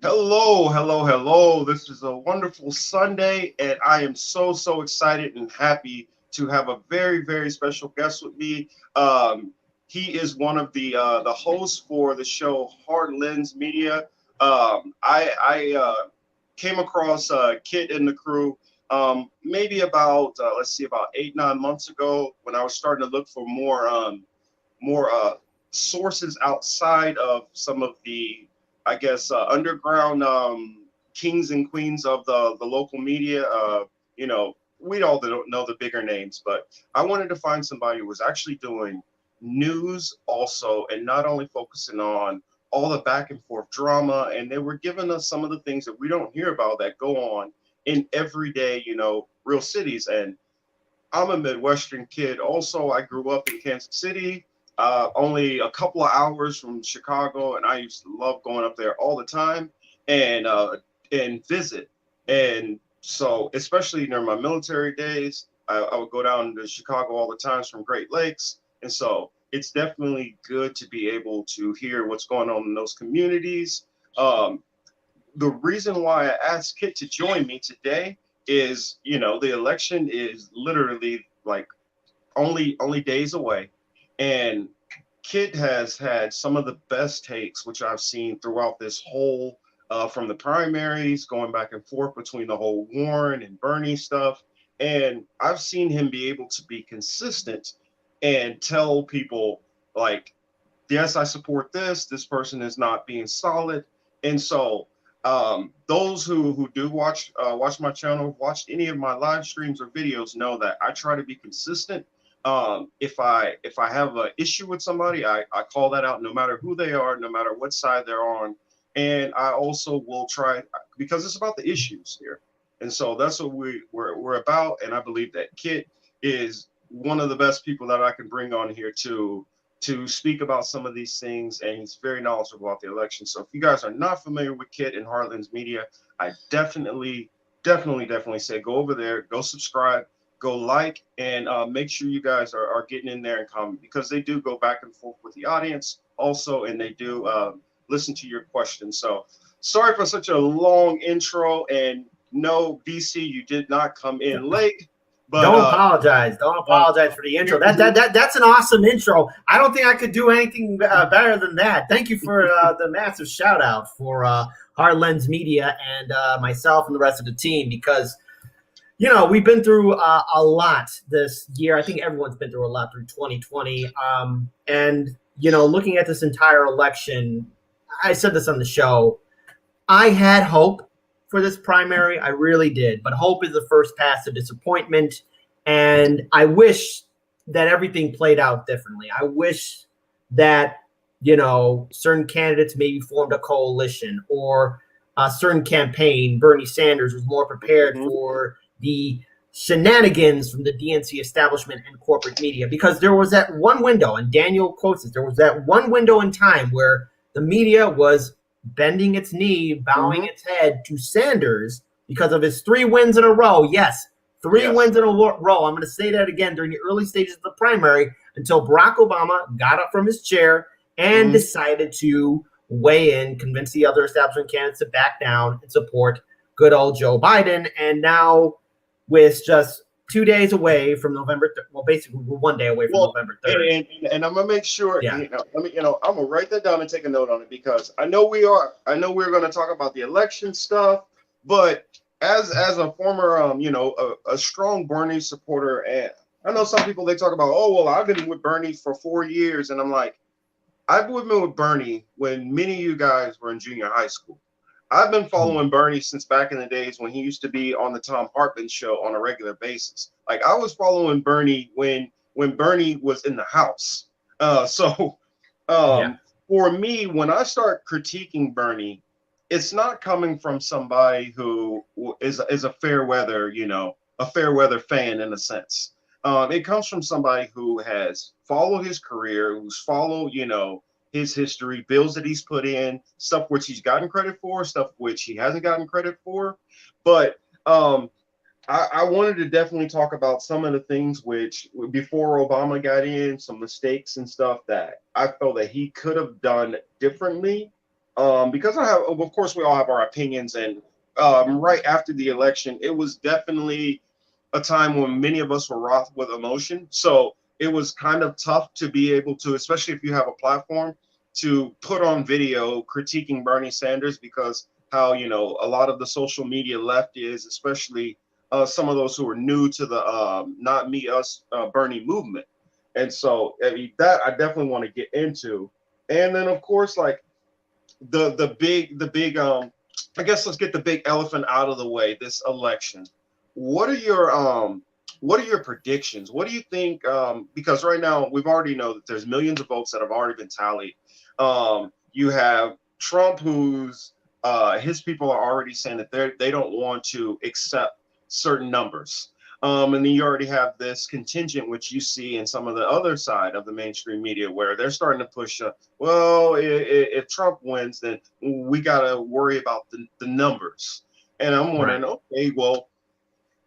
Hello, hello, hello. This is a wonderful Sunday, and I am so excited and happy to have a very special guest with me. He is one of the hosts for the show Hard Lens Media. I came across Kit and the crew maybe about let's see, about 8 9 months ago when I was starting to look for more sources outside of some of the, I guess, underground kings and queens of the local media. We all don't know the bigger names, but I wanted to find somebody who was actually doing news also, and not only focusing on all the back and forth drama. And they were giving us some of the things that we don't hear about that go on in everyday, real cities. And I'm a Midwestern kid. Also, I grew up in Kansas City, only a couple of hours from Chicago, and I used to love going up there all the time and visit. And so, especially during my military days, I would go down to Chicago all the times from Great Lakes, and so it's definitely good to be able to hear what's going on in those communities. Um, the reason why I asked Kit to join me today is, the election is literally like only days away, and Kit has had some of the best takes which I've seen throughout this whole from the primaries going back and forth between the whole Warren and Bernie stuff, and I've seen him be able to be consistent and tell people like, yes, I support this person is not being solid. And so those who do watch my channel, watched any of my live streams or videos, know that I try to be consistent. If I have an issue with somebody, I call that out no matter who they are, no matter what side they're on. And I also will try, because it's about the issues here. And so that's what we're about. And I believe that Kit is one of the best people that I can bring on here to speak about some of these things, and he's very knowledgeable about the election. So if you guys are not familiar with Kit and Heartlands Media, I definitely say go over there, go subscribe, go like, and make sure you guys are getting in there and comment, because they do go back and forth with the audience also, and they do listen to your questions. So sorry for such a long intro, and no, DC, you did not come in late, but Don't apologize. Don't uh, apologize for the intro. here, That's an awesome intro. I don't think I could do anything better than that. Thank you for the massive shout out for Hard Lens Media and myself and the rest of the team, because we've been through a lot this year. I think everyone's been through a lot through 2020. And looking at this entire election, I said this on the show. I had hope for this primary. I really did. But hope is the first pass to disappointment. And I wish that everything played out differently. I wish that, certain candidates maybe formed a coalition, or a certain campaign, Bernie Sanders, was more prepared mhm. for the shenanigans from the DNC establishment and corporate media. Because there was that one window, and Daniel quotes this, there was that one window in time where the media was bending its knee, bowing Mhm. its head to Sanders because of his 3 wins in a row. Yes, three Yes. wins in a row. I'm going to say that again during the early stages of the primary, until Barack Obama got up from his chair and Mhm. decided to weigh in, convince the other establishment candidates to back down and support good old Joe Biden. And now, with just 2 days away from November, well, basically we're one day away from Well, November and, 3rd. and I'm gonna make sure, Yeah. I'm gonna write that down and take a note on it, because I know we're gonna talk about the election stuff, but as a former, a strong Bernie supporter, and I know some people, they talk about, oh well, I've been with Bernie for 4 years, and I'm like, I've been with Bernie when many of you guys were in junior high school. I've been following Bernie since back in the days when he used to be on the Tom Hartman show on a regular basis. Like, I was following Bernie when Bernie was in the house. So Yeah. um, for me, when I start critiquing Bernie, it's not coming from somebody who is a fair weather, a fair weather fan in a sense. It comes from somebody who has followed his career, who's followed, his history, bills that he's put in, stuff which he's gotten credit for, stuff which he hasn't gotten credit for. But I wanted to definitely talk about some of the things which, before Obama got in, some mistakes and stuff that I felt that he could have done differently. because of course, we all have our opinions, and right after the election, it was definitely a time when many of us were wroth with emotion. So it was kind of tough to be able to, especially if you have a platform, to put on video critiquing Bernie Sanders, because how, a lot of the social media left is, especially some of those who are new to the not me, us, Bernie movement. And so I mean, that I definitely want to get into. And then, of course, like the big I guess let's get the big elephant out of the way, this election. What are your predictions? What do you think? Because right now we've already know that there's millions of votes that have already been tallied. You have Trump, who's his people are already saying that they don't want to accept certain numbers. And then you already have this contingent, which you see in some of the other side of the mainstream media, where they're starting to push, well, if Trump wins, then we got to worry about the numbers. And I'm wondering, Right. okay, well,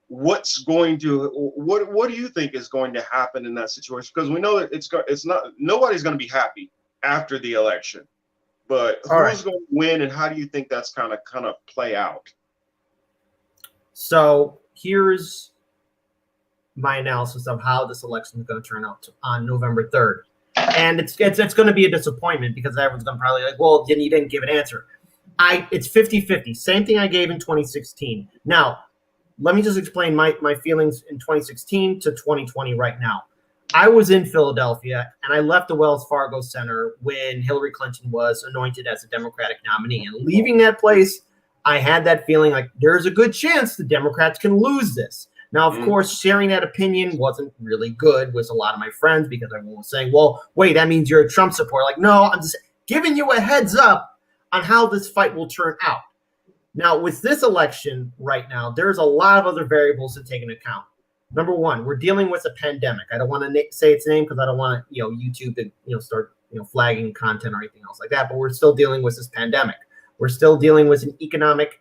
what do you think is going to happen in that situation? Because we know that it's not, nobody's going to be happy after the election, but All right. who's going to win, and how do you think that's kind of play out? So here's my analysis of how this election is going to turn out on November 3rd. And it's going to be a disappointment, because everyone's going to probably like, well, then you didn't give an answer. It's 50-50. Same thing I gave in 2016. Now, let me just explain my feelings in 2016 to 2020 right now. I was in Philadelphia, and I left the Wells Fargo Center when Hillary Clinton was anointed as a Democratic nominee. And leaving that place, I had that feeling like there's a good chance the Democrats can lose this. Now, of course, sharing that opinion wasn't really good with a lot of my friends, because everyone was saying, well, wait, that means you're a Trump supporter. Like, no, I'm just giving you a heads up on how this fight will turn out. Now, with this election right now, there's a lot of other variables to take into account. Number one, we're dealing with a pandemic. I don't want to say its name, because I don't want to, YouTube to, start, flagging content or anything else like that. But we're still dealing with this pandemic. We're still dealing with an economic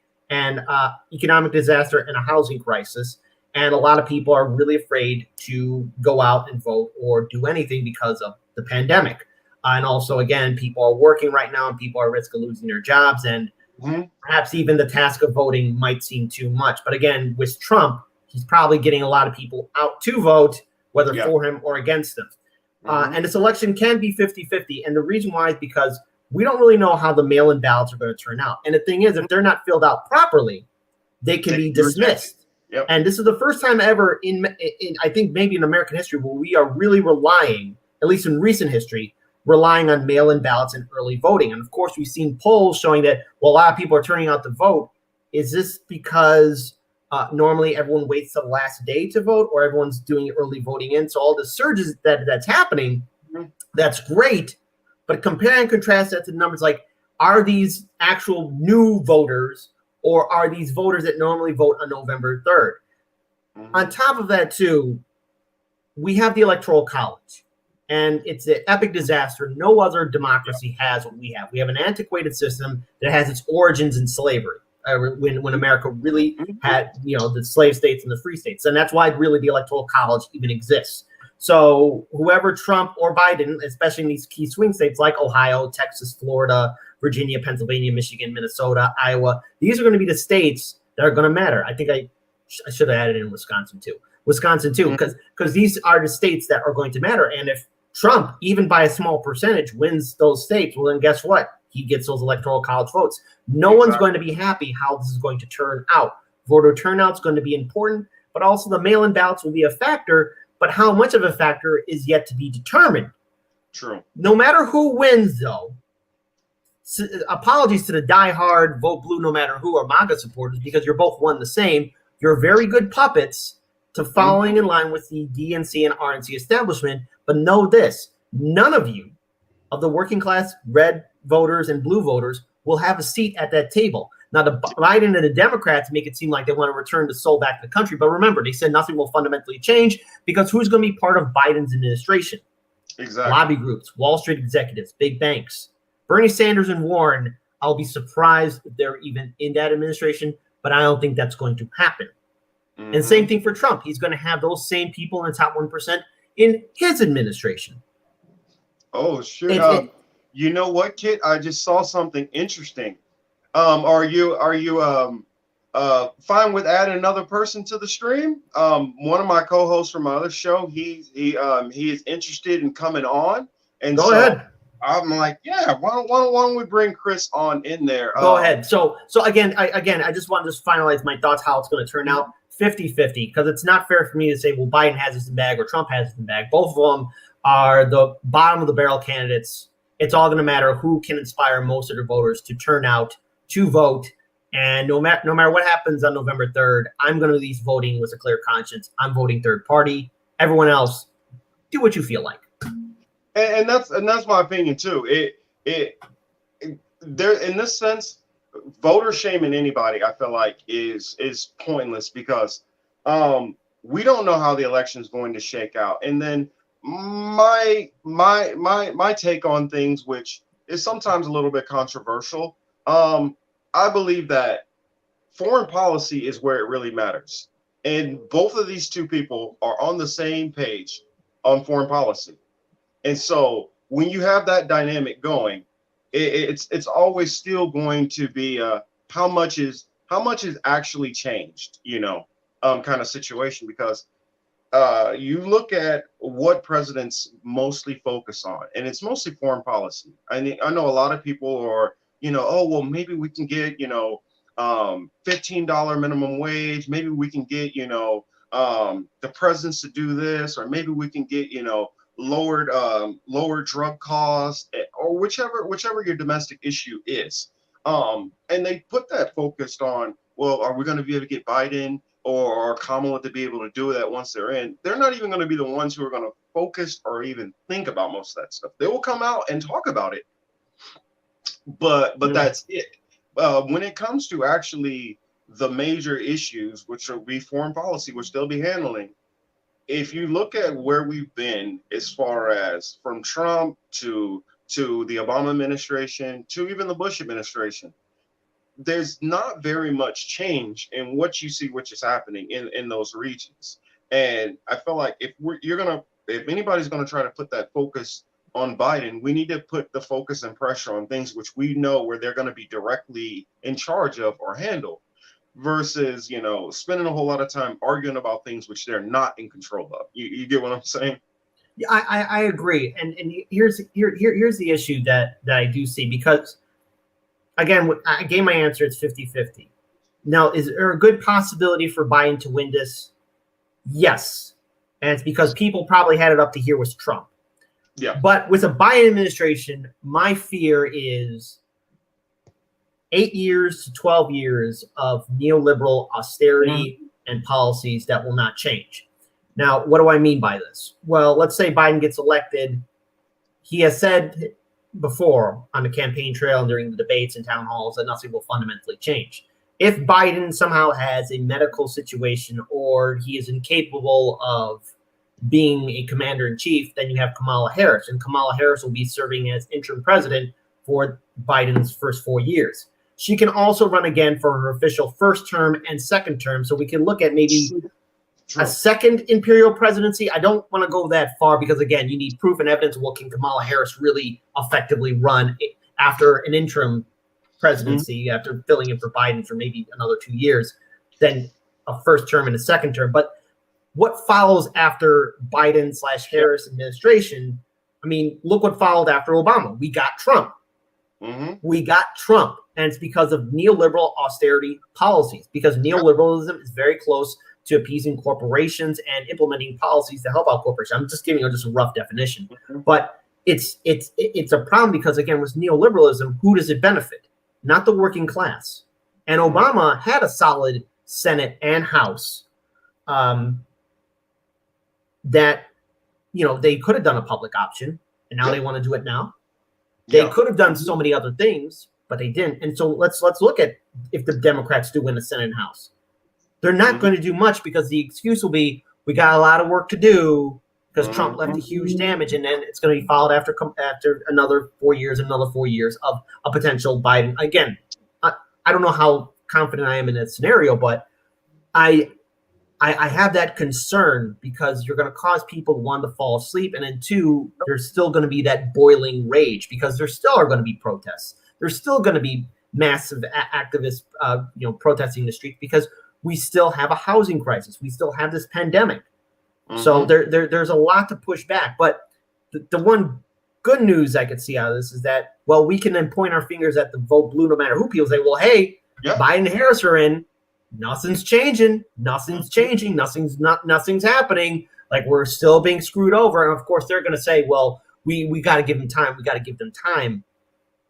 disaster and a housing crisis. And a lot of people are really afraid to go out and vote or do anything because of the pandemic. And also, again, people are working right now, and people are at risk of losing their jobs. And perhaps even the task of voting might seem too much. But again, with Trump, he's probably getting a lot of people out to vote, whether for him or against him. And this election can be 50-50. And the reason why is because we don't really know how the mail-in ballots are going to turn out. And the thing is, if they're not filled out properly, they can be dismissed. Yep. And this is the first time ever in I think maybe in American history, where we are really relying, at least in recent history, relying on mail-in ballots and early voting. And of course, we've seen polls showing that, well, a lot of people are turning out to vote. Is this because normally everyone waits till the last day to vote, or everyone's doing early voting in? So all the surges that's happening, that's great. But compare and contrast that to the numbers, like, are these actual new voters, or are these voters that normally vote on November 3rd? On top of that, too, we have the Electoral College, and it's an epic disaster. No other democracy has what we have. We have an antiquated system that has its origins in slavery, when America really had, the slave states and the free states. And that's why really the Electoral College even exists. So whoever Trump or Biden, especially in these key swing states like Ohio, Texas, Florida, Virginia, Pennsylvania, Michigan, Minnesota, Iowa, these are going to be the states that are going to matter. I think I should have added in Wisconsin too, because these are the states that are going to matter. And if Trump, even by a small percentage, wins those states, well, then guess what? He gets those Electoral College votes. No one's going to be happy how this is going to turn out. Voter turnout is going to be important, but also the mail-in ballots will be a factor. But how much of a factor is yet to be determined. True. No matter who wins, though, apologies to the diehard vote blue no matter who or MAGA supporters, because you're both one the same. You're very good puppets to following in line with the DNC and RNC establishment. But know this, none of you, of the working class red voters and blue voters, will have a seat at that table. Now, the Biden and the Democrats make it seem like they want to return the soul back to the country. But remember, they said nothing will fundamentally change, because who's going to be part of Biden's administration? Exactly. Lobby groups, Wall Street executives, big banks. Bernie Sanders and Warren, I'll be surprised if they're even in that administration, but I don't think that's going to happen. And same thing for Trump. He's going to have those same people in the top 1% in his administration. Oh, sure. You know what, Kit? I just saw something interesting. Are you fine with adding another person to the stream? One of my co-hosts from my other show, he is interested in coming on, and Go so ahead. I'm like, yeah, why don't we bring Chris on in there? Go ahead. So again, I just want to just finalize my thoughts how it's going to turn out 50-50, because it's not fair for me to say, well, Biden has this in bag or Trump has this in bag. Both of them are the bottom of the barrel candidates. It's all going to matter who can inspire most of their voters to turn out to vote. And no matter what happens on November 3rd, I'm going to leave voting with a clear conscience. I'm voting third party. Everyone else, do what you feel like. And that's my opinion too. It there in this sense, voter shaming anybody, I feel like is pointless, because we don't know how the election is going to shake out. And then my take on things, which is sometimes a little bit controversial. I believe that foreign policy is where it really matters, and both of these two people are on the same page on foreign policy. And so when you have that dynamic going, it's always still going to be how much is actually changed, kind of situation, because you look at what presidents mostly focus on, and it's mostly foreign policy. I know a lot of people are, oh, well, maybe we can get, $15 minimum wage. Maybe we can get, the presidents to do this, or maybe we can get, lower drug costs, or whichever your domestic issue is. And they put that focused on, well, are we going to be able to get Biden or Kamala to be able to do that once they're in? They're not even going to be the ones who are going to focus or even think about most of that stuff. They will come out and talk about it, but that's it. When it comes to actually the major issues, which will be foreign policy, which they'll be handling, if you look at where we've been, as far as from Trump to the Obama administration to even the Bush administration, there's not very much change in what you see, which is happening in those regions. And I feel like if anybody's gonna try to put that focus on Biden, we need to put the focus and pressure on things which we know where they're going to be directly in charge of or handle, versus, spending a whole lot of time arguing about things which they're not in control of. You get what I'm saying? Yeah, I agree. And here's the issue that I do see, because again, I gave my answer, it's 50-50. Now, is there a good possibility for Biden to win this? Yes. And it's because people probably had it up to here with Trump. Yeah. But with a Biden administration, my fear is 8 years to 12 years of neoliberal austerity and policies that will not change. Now, what do I mean by this? Well, let's say Biden gets elected. He has said before on the campaign trail and during the debates and town halls that nothing will fundamentally change. If Biden somehow has a medical situation or he is incapable of being a commander-in-chief, then you have Kamala Harris, and Kamala Harris will be serving as interim president for Biden's first 4 years. She can also run again for her official first term and second term, so we can look at maybe a second imperial presidency. I don't want to go that far because, again, you need proof and evidence of what can Kamala Harris really effectively run after an interim presidency, after filling in for Biden for maybe another 2 years, then a first term and a second term. But what follows after Biden/Harris administration? I mean, look what followed after Obama. We got Trump. We got Trump. And it's because of neoliberal austerity policies, because neoliberalism is very close to appeasing corporations and implementing policies to help out corporations. I'm just giving you just a rough definition. But it's a problem because, again, with neoliberalism, who does it benefit? Not the working class. And Obama had a solid Senate and House that, they could have done a public option, and now they want to do it now. They could have done so many other things, but they didn't. And so let's look at if the Democrats do win the Senate and House. They're not going to do much because the excuse will be, we got a lot of work to do because Trump left a huge damage, and then it's going to be followed after another 4 years, another 4 years of a potential Biden. Again, I don't know how confident I am in that scenario, but I have that concern because you're going to cause people, one, to fall asleep, and then two, there's still going to be that boiling rage because there still are going to be protests. There's still going to be massive activists, protesting the streets because we still have a housing crisis. We still have this pandemic. So there's a lot to push back. But the one good news I could see out of this is that, well, we can then point our fingers at the vote blue no matter who people say, well, hey, Biden and Harris are in. Nothing's changing. Nothing's changing. Nothing's happening. Like, we're still being screwed over. And of course, they're going to say, well, we got to give them time. We got to give them time.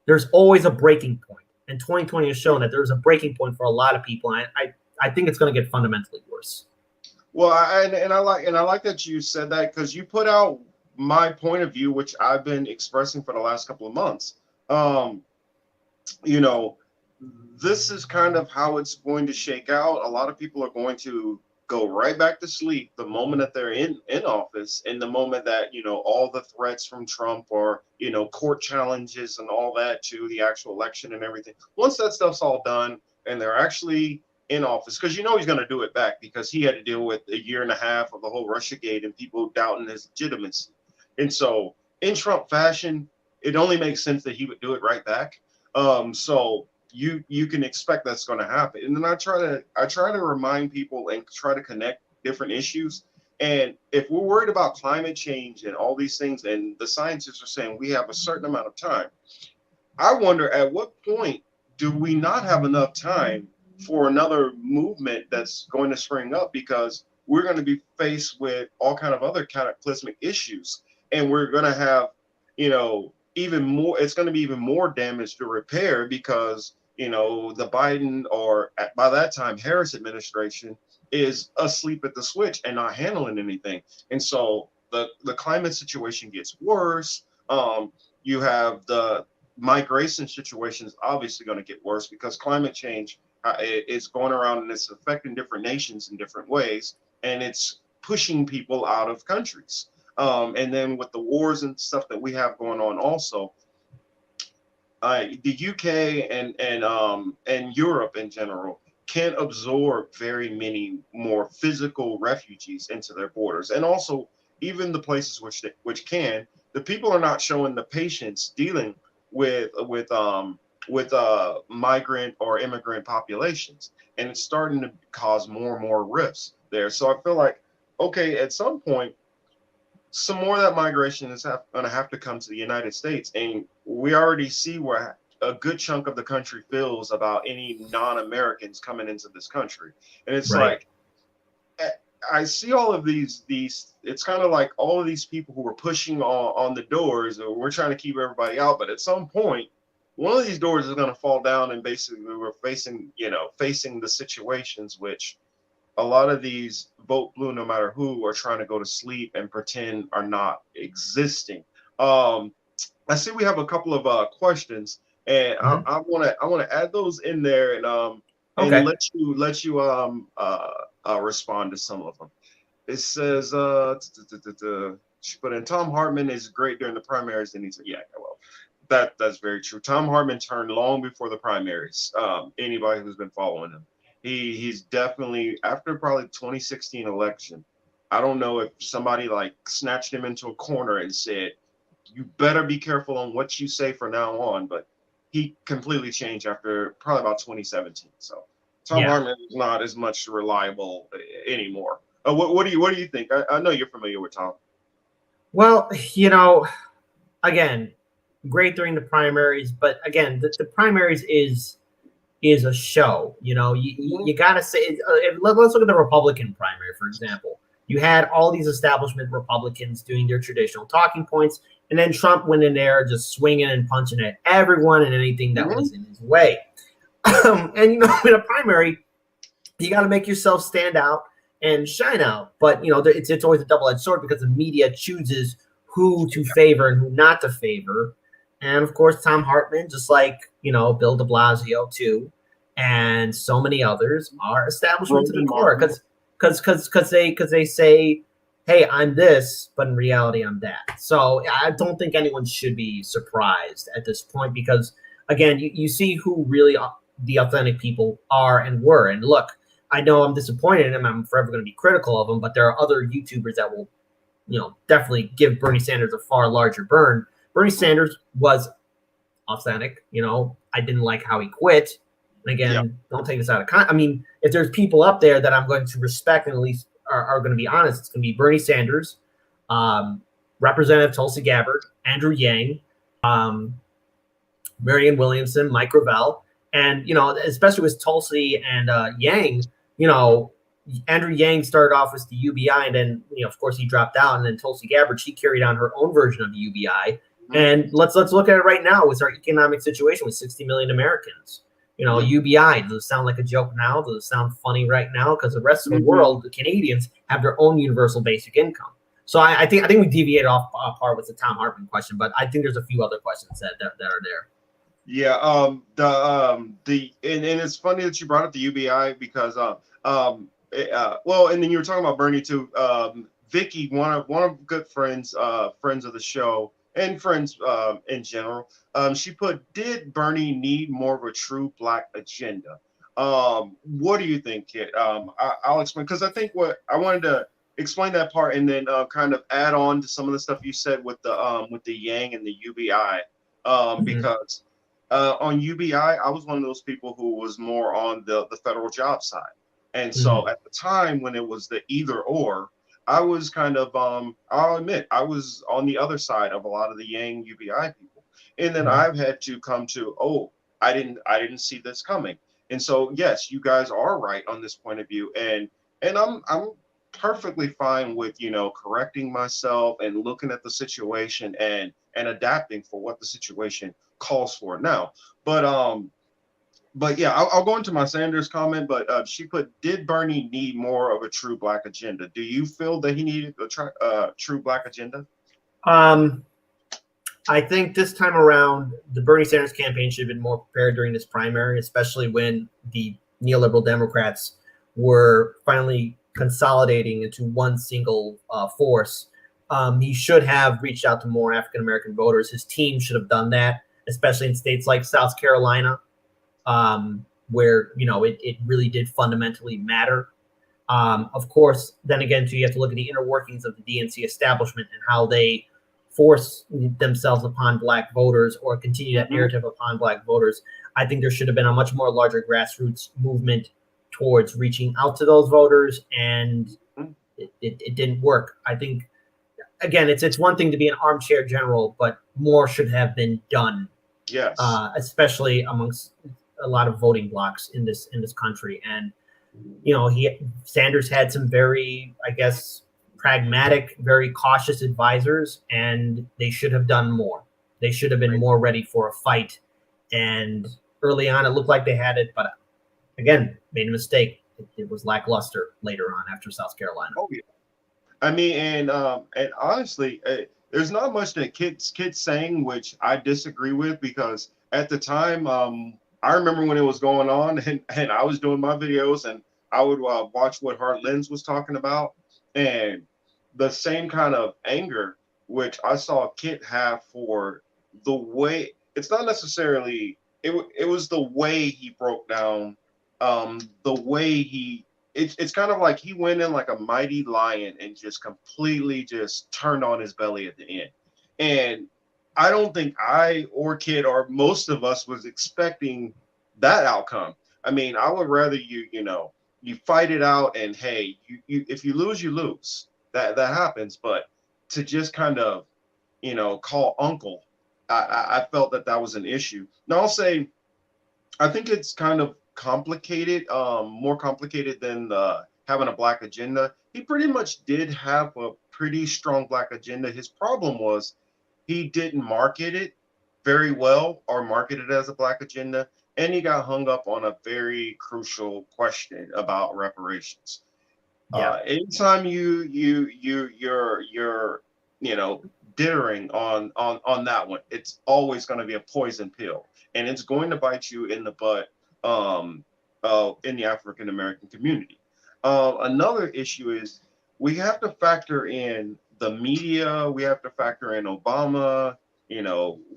There's always a breaking point. And 2020 has shown that there's a breaking point for a lot of people. And I think it's going to get fundamentally worse. Well, I like that you said that, because you put out my point of view, which I've been expressing for the last couple of months. This is kind of how it's going to shake out. A lot of people are going to go right back to sleep the moment that they're in office, and the moment that, all the threats from Trump or, court challenges and all that to the actual election and everything. Once that stuff's all done and they're actually in office, because he's going to do it back, because he had to deal with a year and a half of the whole Russiagate and people doubting his legitimacy. And so in Trump fashion, it only makes sense that he would do it right back. So you can expect that's going to happen. And then I try to remind people and try to connect different issues. And if we're worried about climate change and all these things, and the scientists are saying we have a certain amount of time, I wonder at what point do we not have enough time for another movement that's going to spring up, because we're going to be faced with all kind of other cataclysmic issues, and we're going to have, even more, it's going to be even more damage to repair, because the Biden, or by that time Harris administration, is asleep at the switch and not handling anything. And so the climate situation gets worse. You have the migration situation is obviously going to get worse, because climate change is going around and it's affecting different nations in different ways, and it's pushing people out of countries. And then with the wars and stuff that we have going on also, the UK and Europe in general can't absorb very many more physical refugees into their borders, and also even the places which can, the people are not showing the patience dealing with migrant or immigrant populations, and it's starting to cause more and more rifts there. So I feel like, okay, at some point, some more of that migration is going to have to come to the United States. And we already see where a good chunk of the country feels about any non-Americans coming into this country. And it's right. Like, I see all of these, it's kind of like all of these people who are pushing on the doors, or we're trying to keep everybody out. But at some point, one of these doors is going to fall down, and basically we're facing the situations which a lot of these vote blue no matter who are trying to go to sleep and pretend are not existing. I see we have a couple of questions, and I want to add those in there, and let you respond to some of them. It says she put in, Tom Hartman is great during the primaries, and well, that's very true. Tom Hartman turned long before the primaries. Anybody who's been following him. He's definitely, after probably 2016 election, I don't know if somebody like snatched him into a corner and said, you better be careful on what you say from now on, but he completely changed after probably about 2017. So Tom Hartman is not as much reliable anymore. What do you think? I know you're familiar with Tom. Well, again, great during the primaries, but again, the primaries is a show. You got to say, let's look at the Republican primary, for example. You had all these establishment Republicans doing their traditional talking points, and then Trump went in there just swinging and punching at everyone and anything that was in his way. And, in a primary, you got to make yourself stand out and shine out. But, it's always a double-edged sword, because the media chooses who to favor and who not to favor. And of course, Tom Hartman, just like, Bill de Blasio too, and so many others, are establishment to the core, because they say, hey, I'm this, but in reality, I'm that. So I don't think anyone should be surprised at this point, because again, you see who really the authentic people are and were. And look, I know I'm disappointed in him. I'm forever going to be critical of him, but there are other YouTubers that will, definitely give Bernie Sanders a far larger burn. Bernie Sanders was authentic. I didn't like how he quit. And again, don't take this out of context. I mean, if there's people up there that I'm going to respect and at least are going to be honest, it's going to be Bernie Sanders, Representative Tulsi Gabbard, Andrew Yang, Marianne Williamson, Mike Gravel, and especially with Tulsi and Yang, Andrew Yang started off with the UBI, and then of course he dropped out, and then Tulsi Gabbard, she carried on her own version of the UBI. And let's look at it right now with our economic situation with 60 million Americans. UBI, does it sound like a joke now? Does it sound funny right now? Because the rest of the world, the Canadians, have their own universal basic income. So I think we deviated off par with the Tom Hartman question, but I think there's a few other questions that are there. Yeah. And it's funny that you brought up the UBI because and then you were talking about Bernie too. Vicky, one of good friends of the show and friends in general, she put, did Bernie need more of a true Black agenda? What do you think, Kit? I'll explain, because I think what I wanted to explain that part and then kind of add on to some of the stuff you said with the Yang and the UBI, because on UBI, I was one of those people who was more on the federal job side. And so at the time when it was the either or, I was kind of, I'll admit, I was on the other side of a lot of the Yang UBI people. And then I've had to come to, I didn't see this coming. And so, yes, you guys are right on this point of view. And I'm perfectly fine with, correcting myself and looking at the situation and adapting for what the situation calls for now. But yeah, I'll go into my Sanders comment, but she put, did Bernie need more of a true Black agenda? Do you feel that he needed a true Black agenda? I think this time around, the Bernie Sanders campaign should have been more prepared during this primary, especially when the neoliberal Democrats were finally consolidating into one single force. He should have reached out to more African-American voters. His team should have done that, especially in states like South Carolina, where it really did fundamentally matter. Of course, then again, too, you have to look at the inner workings of the DNC establishment and how they force themselves upon Black voters or continue that narrative upon Black voters. I think there should have been a much more larger grassroots movement towards reaching out to those voters, and it didn't work. I think, again, it's one thing to be an armchair general, but more should have been done. Yes, especially amongst a lot of voting blocks in this country. And Sanders had some very, I guess, pragmatic, very cautious advisors, and they should have done more. They should have been more ready for a fight. And early on, it looked like they had it, but again, made a mistake. It was lackluster later on after South Carolina. Oh yeah. I mean, and honestly, there's not much that Kit's saying which I disagree with, because at the time, I remember when it was going on, and I was doing my videos, and I would watch what Hart Lens was talking about, and the same kind of anger which I saw Kit have for the way, it's not necessarily, it was the way he broke down, the way it's kind of like he went in like a mighty lion and just completely just turned on his belly at the end. And I don't think I or Kid or most of us was expecting that outcome. I mean, I would rather you fight it out, and hey, you if you lose, you lose. That happens. But to just kind of, call uncle, I felt that was an issue. Now I'll say, I think it's kind of complicated, more complicated than having a Black agenda. He pretty much did have a pretty strong Black agenda. His problem was he didn't market it very well or market it as a Black agenda, and he got hung up on a very crucial question about reparations. Yeah. Anytime you're dithering on that one, it's always going to be a poison pill, and it's going to bite you in the butt in the African American community. Another issue is we have to factor in the media. We have to factor in Obama,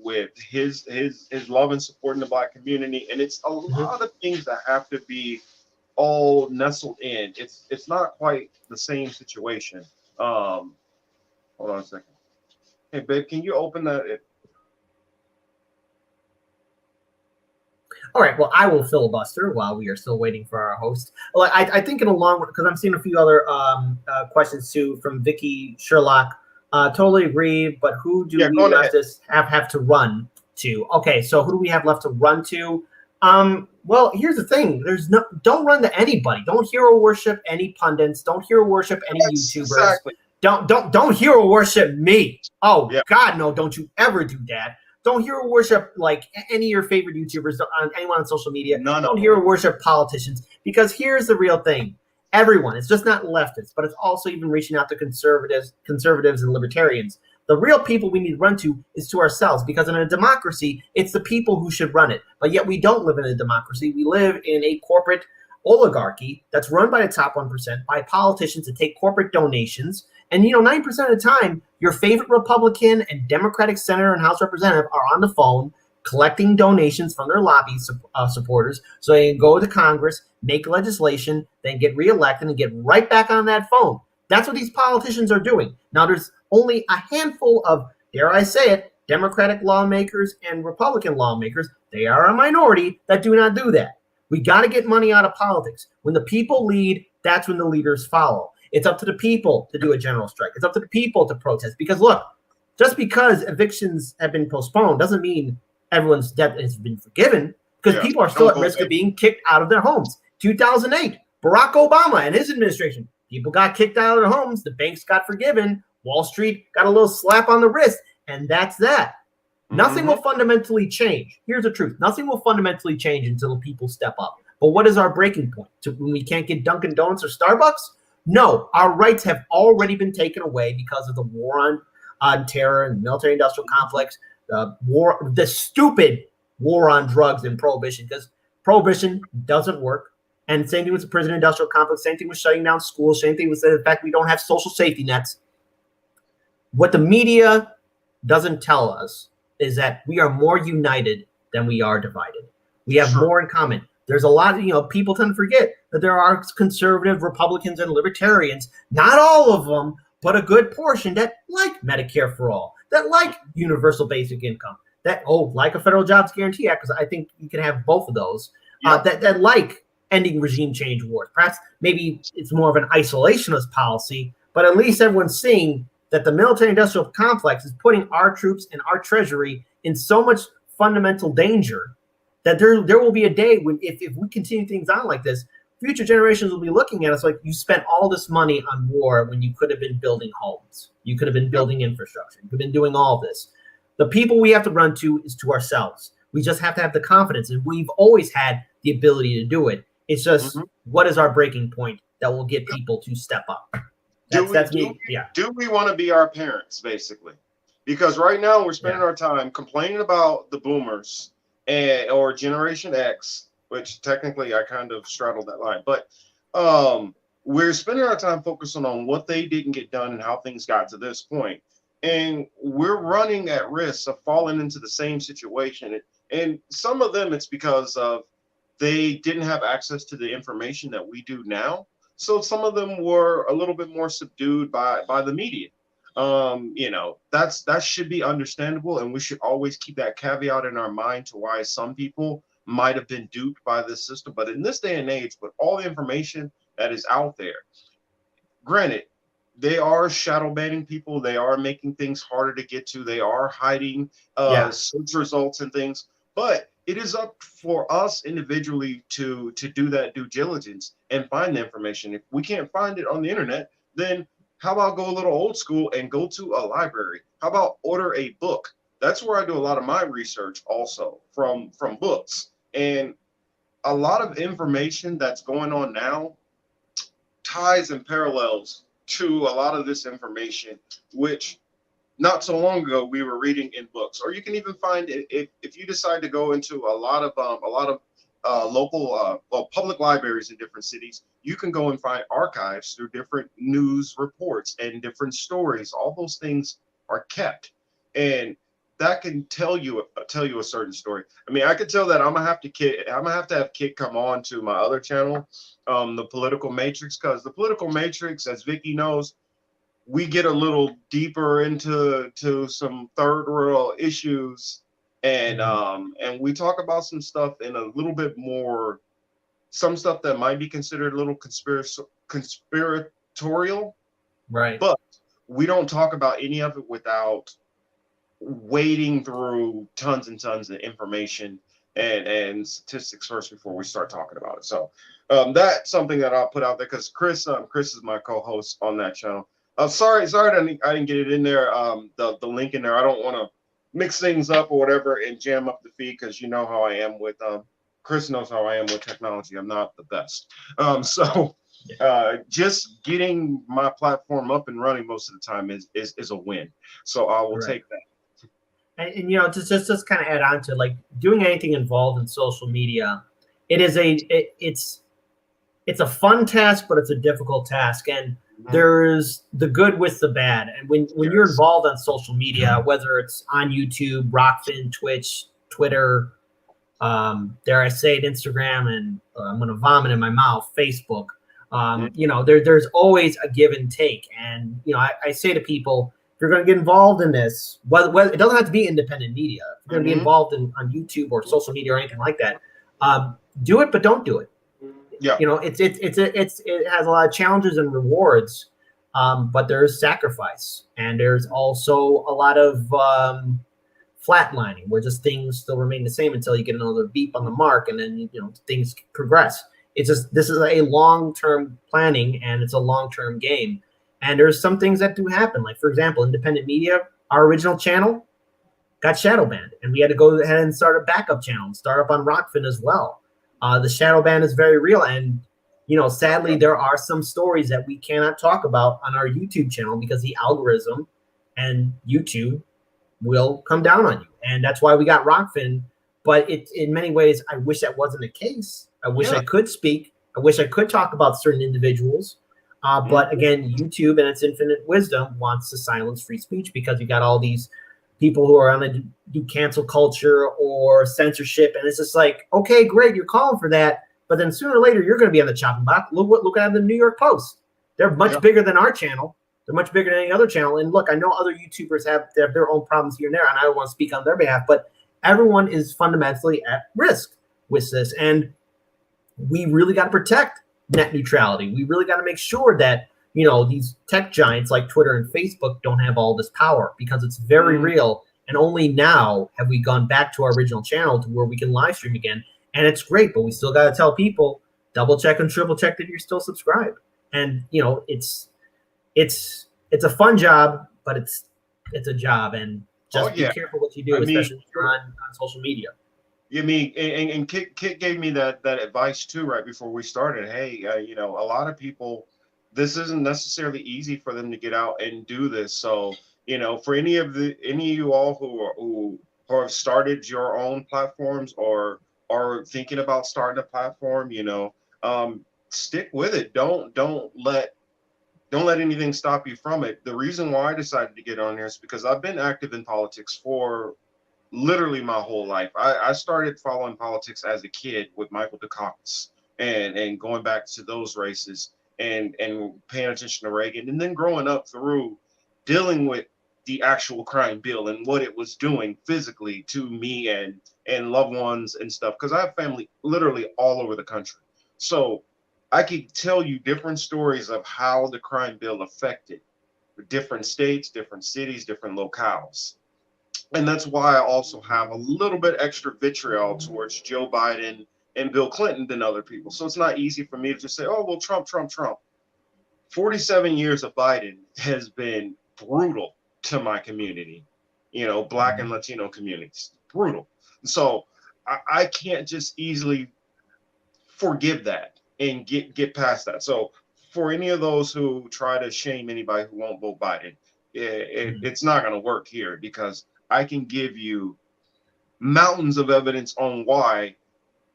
with his love and support in the Black community, and it's a lot of things that have to be all nestled in. It's not quite the same situation. Hold on a second. Hey, babe, can you open that? All right. Well, I will filibuster while we are still waiting for our host. Well, I think in a long because I'm seeing a few other questions too from Vicky Sherlock. Totally agree. But who do Yeah, we go ahead. leftists have to run to? Okay, so who do we have left to run to? Well, here's the thing. Don't run to anybody. Don't hero worship any pundits. Don't hero worship any YouTubers. Exactly. Don't hero worship me. Oh Yeah. God, no! Don't you ever do that. Don't hero worship like any of your favorite YouTubers, anyone on social media. Don't hero worship politicians because here's the real thing. Everyone, it's just not leftists, but it's also even reaching out to conservatives and libertarians. The real people we need to run to is to ourselves because in a democracy, it's the people who should run it. But yet we don't live in a democracy. We live in a corporate oligarchy that's run by the top 1% by politicians that take corporate donations. And, 90% of the time, your favorite Republican and Democratic senator and House representative are on the phone collecting donations from their lobby supporters so they can go to Congress, make legislation, then get reelected and get right back on that phone. That's what these politicians are doing. Now, there's only a handful of, dare I say it, Democratic lawmakers and Republican lawmakers. They are a minority that do not do that. We got to get money out of politics. When the people lead, that's when the leaders follow. It's up to the people to do a general strike. It's up to the people to protest. Because look, just because evictions have been postponed doesn't mean everyone's debt has been forgiven. Because people are still at risk of being kicked out of their homes. 2008, Barack Obama and his administration, people got kicked out of their homes. The banks got forgiven. Wall Street got a little slap on the wrist. And that's that. Nothing will fundamentally change. Here's the truth. Nothing will fundamentally change until the people step up. But what is our breaking point? When we can't get Dunkin' Donuts or Starbucks? No, our rights have already been taken away because of the war on terror and military-industrial complex, the stupid war on drugs and prohibition, because prohibition doesn't work. And same thing with the prison-industrial complex, same thing with shutting down schools, same thing with the fact we don't have social safety nets. What the media doesn't tell us is that we are more united than we are divided. We have more in common. There's a lot of, people tend to forget that there are conservative Republicans and libertarians, not all of them, but a good portion that like Medicare for all, that like universal basic income, that, like a federal jobs guarantee act, because I think you can have both of those, that like ending regime change wars. Perhaps maybe it's more of an isolationist policy, but at least everyone's seeing that the military-industrial complex is putting our troops and our treasury in so much fundamental danger that there will be a day when if we continue things on like this, future generations will be looking at us like you spent all this money on war when you could have been building homes. You could have been building infrastructure. You could have been doing all this. The people we have to run to is to ourselves. We just have to have the confidence, and we've always had the ability to do it. It's just what is our breaking point that will get people to step up? Do we want to be our parents, basically? Because right now we're spending our time complaining about the boomers or Generation X, which technically I kind of straddled that line. But we're spending our time focusing on what they didn't get done and how things got to this point. And we're running at risk of falling into the same situation. And some of them, it's because of they didn't have access to the information that we do now. So some of them were a little bit more subdued by the media. That should be understandable, and we should always keep that caveat in our mind to why some people might have been duped by this system. But in this day and age, with all the information that is out there, granted, they are shadow banning people. They are making things harder to get to. They are hiding search results and things. But it is up for us individually to do that due diligence and find the information. If we can't find it on the internet, then how about go a little old school and go to a library? How about order a book? That's where I do a lot of my research also, from books. And a lot of information that's going on now ties and parallels to a lot of this information, which not so long ago we were reading in books. Or you can even find it if you decide to go into a lot of local public libraries in different cities. You can go and find archives through different news reports and different stories. All those things are kept. And that can tell you a certain story. I mean, I could tell that I'm gonna have to have Kit come on to my other channel, the Political Matrix, because the Political Matrix, as Vicky knows, we get a little deeper into some third world issues, and we talk about some stuff in a little bit more, some stuff that might be considered a little conspiratorial, Right. but we don't talk about any of it without wading through tons and tons of information and statistics first before we start talking about it. So that's something that I'll put out there, because Chris is my co-host on that channel. Sorry, I didn't get it in there. The link in there. I don't want to mix things up or whatever and jam up the feed, because you know how I am with Chris knows how I am with technology. I'm not the best. So just getting my platform up and running most of the time is a win. So I will take that. And you know, just kind of add on to, like, doing anything involved in social media, it's a fun task, but it's a difficult task, and there's the good with the bad. And when you're involved on social media, whether it's on YouTube, Rockfin, Twitch, Twitter, dare I say it, Instagram, and I'm going to vomit in my mouth, Facebook, you know, there's always a give and take. And, you know, I say to people, if you're going to get involved in this, whether it doesn't have to be independent media, if you're going to be involved on YouTube or social media or anything like that, do it, but don't do it. Yeah. You know, it has a lot of challenges and rewards, but there's sacrifice, and there's also a lot of flatlining, where just things still remain the same until you get another beep on the mark, and then, you know, things progress. It's just, this is a long-term planning, and it's a long-term game. And there's some things that do happen. Like, for example, independent media, our original channel got shadow banned, and we had to go ahead and start a backup channel and start up on Rockfin as well. The shadow ban is very real. And, you know, sadly, there are some stories that we cannot talk about on our YouTube channel because the algorithm and YouTube will come down on you. And that's why we got Rockfin. But in many ways, I wish that wasn't the case. I wish I could speak. I wish I could talk about certain individuals. But again, YouTube and its infinite wisdom wants to silence free speech, because you got all these people who are on to do cancel culture or censorship. And it's just like, okay, great, you're calling for that. But then sooner or later, you're going to be on the chopping block. Look at the New York Post. They're much bigger than our channel. They're much bigger than any other channel. And look, I know other YouTubers have their own problems here and there, and I don't want to speak on their behalf, but everyone is fundamentally at risk with this. And we really got to protect net neutrality. We really got to make sure that, you know, these tech giants like Twitter and Facebook don't have all this power, because it's very real. And only now have we gone back to our original channel to where we can live stream again. And it's great, but we still got to tell people, double check and triple check that you're still subscribed. And, you know, it's a fun job, but it's a job. And just be careful what you do, especially if you're on social media. You mean, and Kit gave me that advice too right before we started. Hey, you know, a lot of people, this isn't necessarily easy for them to get out and do this. So, you know, for any of you all who have started your own platforms or are thinking about starting a platform, you know, stick with it. Don't let anything stop you from it. The reason why I decided to get on here is because I've been active in politics for literally my whole life. I started following politics as a kid with Michael Dukakis and going back to those races and paying attention to Reagan, and then growing up through dealing with the actual crime bill and what it was doing physically to me and loved ones and stuff, because I have family literally all over the country. So I could tell you different stories of how the crime bill affected different states, different cities, different locales. And that's why I also have a little bit extra vitriol towards Joe Biden and Bill Clinton than other people. So it's not easy for me to just say, oh, well, Trump. 47 years of Biden has been brutal to my community, you know, Black and Latino communities, brutal. So I can't just easily forgive that and get past that. So for any of those who try to shame anybody who won't vote Biden, it's not going to work here, because I can give you mountains of evidence on why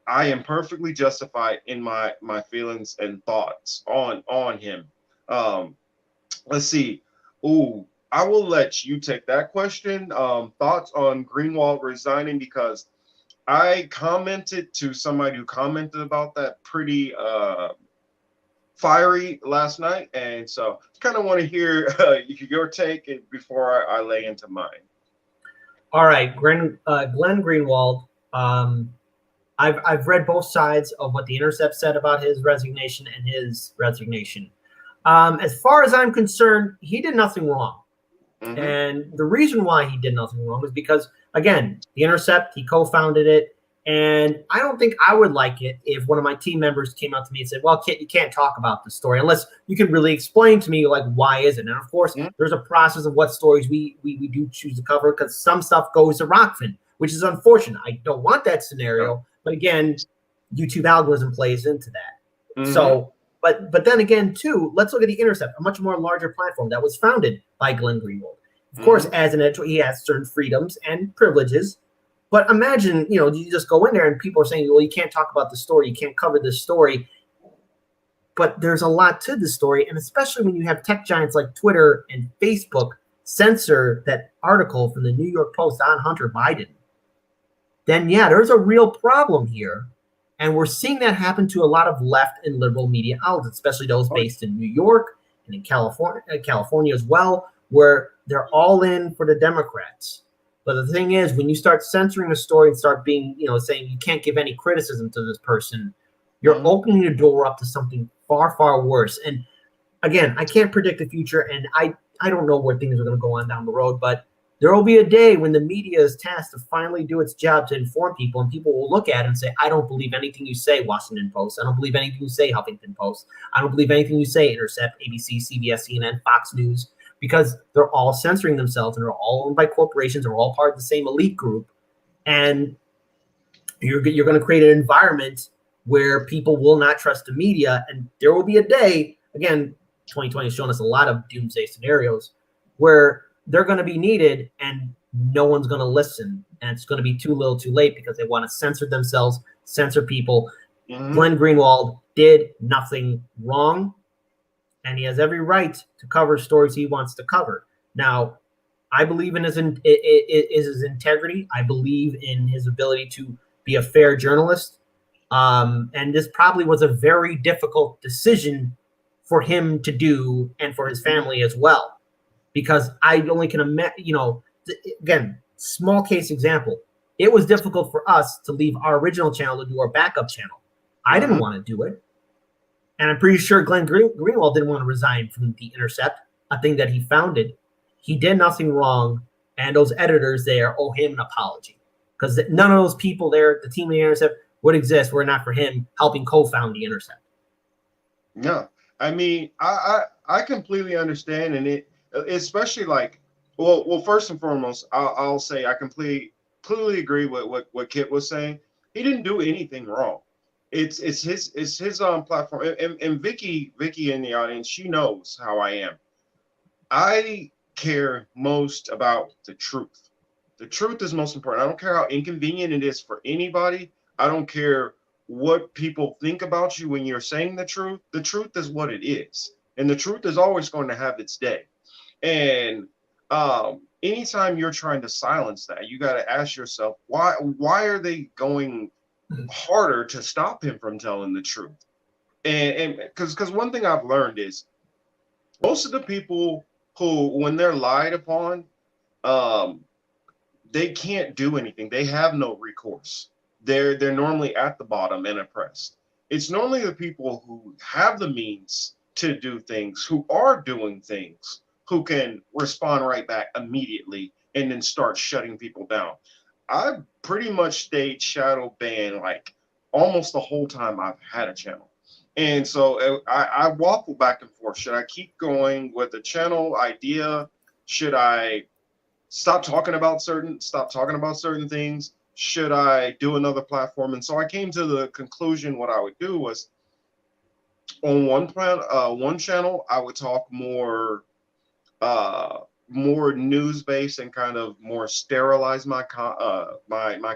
I am perfectly justified in my feelings and thoughts on him. Let's see. Ooh, I will let you take that question. Thoughts on Greenwald resigning, because I commented to somebody who commented about that pretty fiery last night, and so kind of want to hear your take before I lay into mine. All right, Glenn Greenwald. I've read both sides of what the Intercept said about his resignation and his resignation. As far as I'm concerned, he did nothing wrong. Mm-hmm. And the reason why he did nothing wrong is because, again, the Intercept, he co-founded it. And I don't think I would like it if one of my team members came up to me and said, well, Kit, you can't talk about the story unless you can really explain to me, like, why is it? And, of course, there's a process of what stories we do choose to cover, because some stuff goes to Rockfin, which is unfortunate. I don't want that scenario. But, again, YouTube algorithm plays into that. Mm-hmm. So, but then again, too, let's look at the Intercept, a much more larger platform that was founded by Glenn Greenwald. Of course, as an editor, he has certain freedoms and privileges. But imagine, you just go in there and people are saying, well, you can't talk about the story. You can't cover this story. But there's a lot to the story. And especially when you have tech giants like Twitter and Facebook censor that article from the New York Post on Hunter Biden, then, yeah, there's a real problem here. And we're seeing that happen to a lot of left and liberal media outlets, especially those based in New York and in California as well, where they're all in for the Democrats. But the thing is, when you start censoring a story and start being, saying you can't give any criticism to this person, you're opening the door up to something far, far worse. And again, I can't predict the future, and I don't know where things are going to go on down the road, but there will be a day when the media is tasked to finally do its job to inform people, and people will look at it and say, I don't believe anything you say, Washington Post. I don't believe anything you say, Huffington Post. I don't believe anything you say, Intercept, ABC, CBS, CNN, Fox News. Because they're all censoring themselves and they're all owned by corporations. They're all part of the same elite group. And you're going to create an environment where people will not trust the media. And there will be a day, again, 2020 has shown us a lot of doomsday scenarios, where they're going to be needed and no one's going to listen. And it's going to be too little too late because they want to censor themselves, censor people. Glenn Greenwald did nothing wrong. And he has every right to cover stories he wants to cover. Now, I believe in his integrity. I believe in his ability to be a fair journalist. And this probably was a very difficult decision for him to do and for his family as well. Because I only can imagine, again, small case example. It was difficult for us to leave our original channel to do our backup channel. I didn't want to do it. And I'm pretty sure Glenn Greenwald didn't want to resign from the Intercept, a thing that he founded. He did nothing wrong, and those editors there owe him an apology. Because none of those people there, the team of the Intercept, would exist were it not for him helping co-found the Intercept. No, I mean, I completely understand, and it especially like, well, first and foremost, I'll say I completely agree with what Kit was saying. He didn't do anything wrong. It's his platform, and Vicky in the audience, she knows how I am. I care most about the truth. The truth is most important. I don't care how inconvenient it is for anybody. I don't care what people think about you when you're saying the truth. The truth is what it is, and the truth is always going to have its day. And anytime you're trying to silence that, you got to ask yourself, why are they going harder to stop him from telling the truth? And because one thing I've learned is most of the people who, when they're lied upon, they can't do anything. They have no recourse. They're normally at the bottom and oppressed. It's normally the people who have the means to do things, who are doing things, who can respond right back immediately and then start shutting people down. I've pretty much stayed shadow banned like almost the whole time I've had a channel. And so I waffle back and forth. Should I keep going with the channel idea? Should I stop talking about certain things? Should I do another platform? And so I came to the conclusion what I would do was on one channel, I would talk more news-based and kind of more sterilize my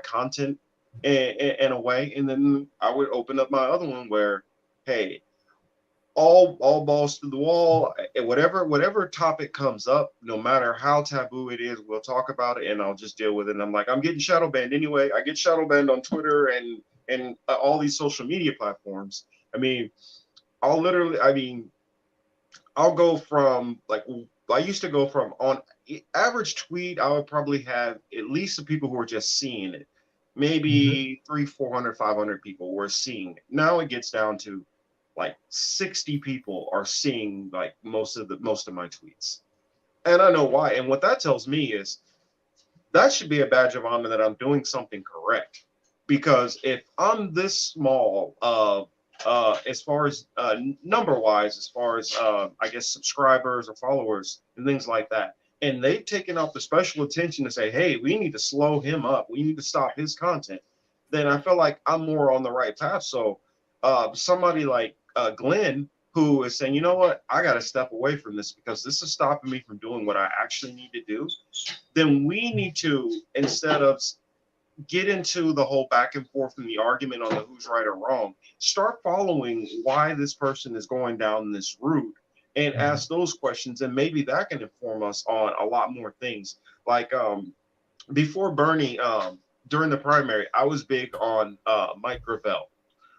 content in a way, and then I would open up my other one where, hey, all balls to the wall. And whatever topic comes up, no matter how taboo it is, we'll talk about it, and I'll just deal with it. And I'm like, I'm getting shadow banned anyway. I get shadow banned on Twitter and all these social media platforms. I mean, I mean, I'll go from like I used to go from on average tweet, I would probably have at least the people who are just seeing it. Maybe 300, 400, 500 people were seeing it. Now it gets down to like 60 people are seeing like most of my tweets. And I know why. And what that tells me is that should be a badge of honor that I'm doing something correct. Because if I'm this small, as far as number wise, as far as I guess subscribers or followers and things like that, and they've taken up the special attention to say, hey, we need to slow him up, we need to stop his content, then I feel like I'm more on the right path. So somebody like Glenn, who is saying, you know what, I got to step away from this because this is stopping me from doing what I actually need to do, then we need to, instead of get into the whole back and forth and the argument on the who's right or wrong, start following why this person is going down this route and ask those questions. And maybe that can inform us on a lot more things. Like before Bernie, during the primary, I was big on Mike Gravel.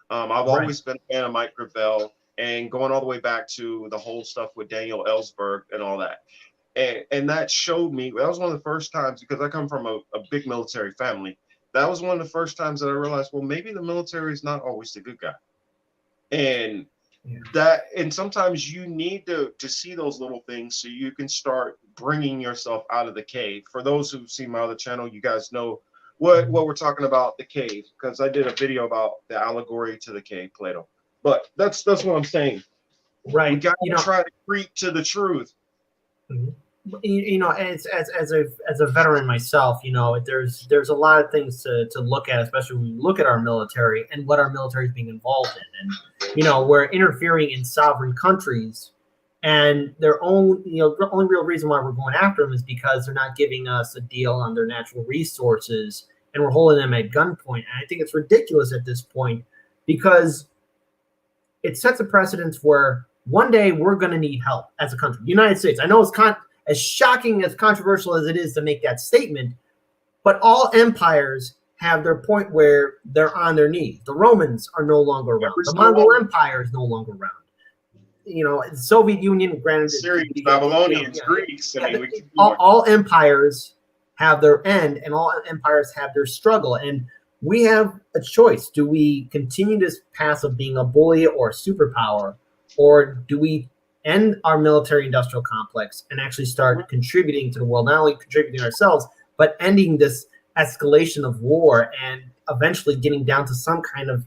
I've always been a fan of Mike Gravel, and going all the way back to the whole stuff with Daniel Ellsberg and all that. And that showed me, that was one of the first times, because I come from a big military family, that was one of the first times that I realized, well, maybe the military is not always the good guy. And and sometimes you need to see those little things so you can start bringing yourself out of the cave. For those who've seen my other channel, you guys know what we're talking about, the cave, because I did a video about the allegory to the cave, Plato. But that's what I'm saying. Right. We got to try to creep to the truth. You know, as a veteran myself, you know, there's a lot of things to look at, especially when we look at our military and what our military is being involved in. And, you know, we're interfering in sovereign countries, and their own, you know, the only real reason why we're going after them is because they're not giving us a deal on their natural resources, and we're holding them at gunpoint. And I think it's ridiculous at this point because it sets a precedence where one day we're going to need help as a country. The United States, I know it's as shocking, as controversial as it is to make that statement, but all empires have their point where they're on their knees. The Romans are no longer around. The Mongol Empire is no longer around. You know, the Soviet Union, granted, Syrians, Babylonians, Greeks. I mean, all empires have their end, and all empires have their struggle. And we have a choice. Do we continue this path of being a bully or a superpower, or do we end our military-industrial complex and actually start contributing to the world, not only contributing ourselves, but ending this escalation of war and eventually getting down to some kind of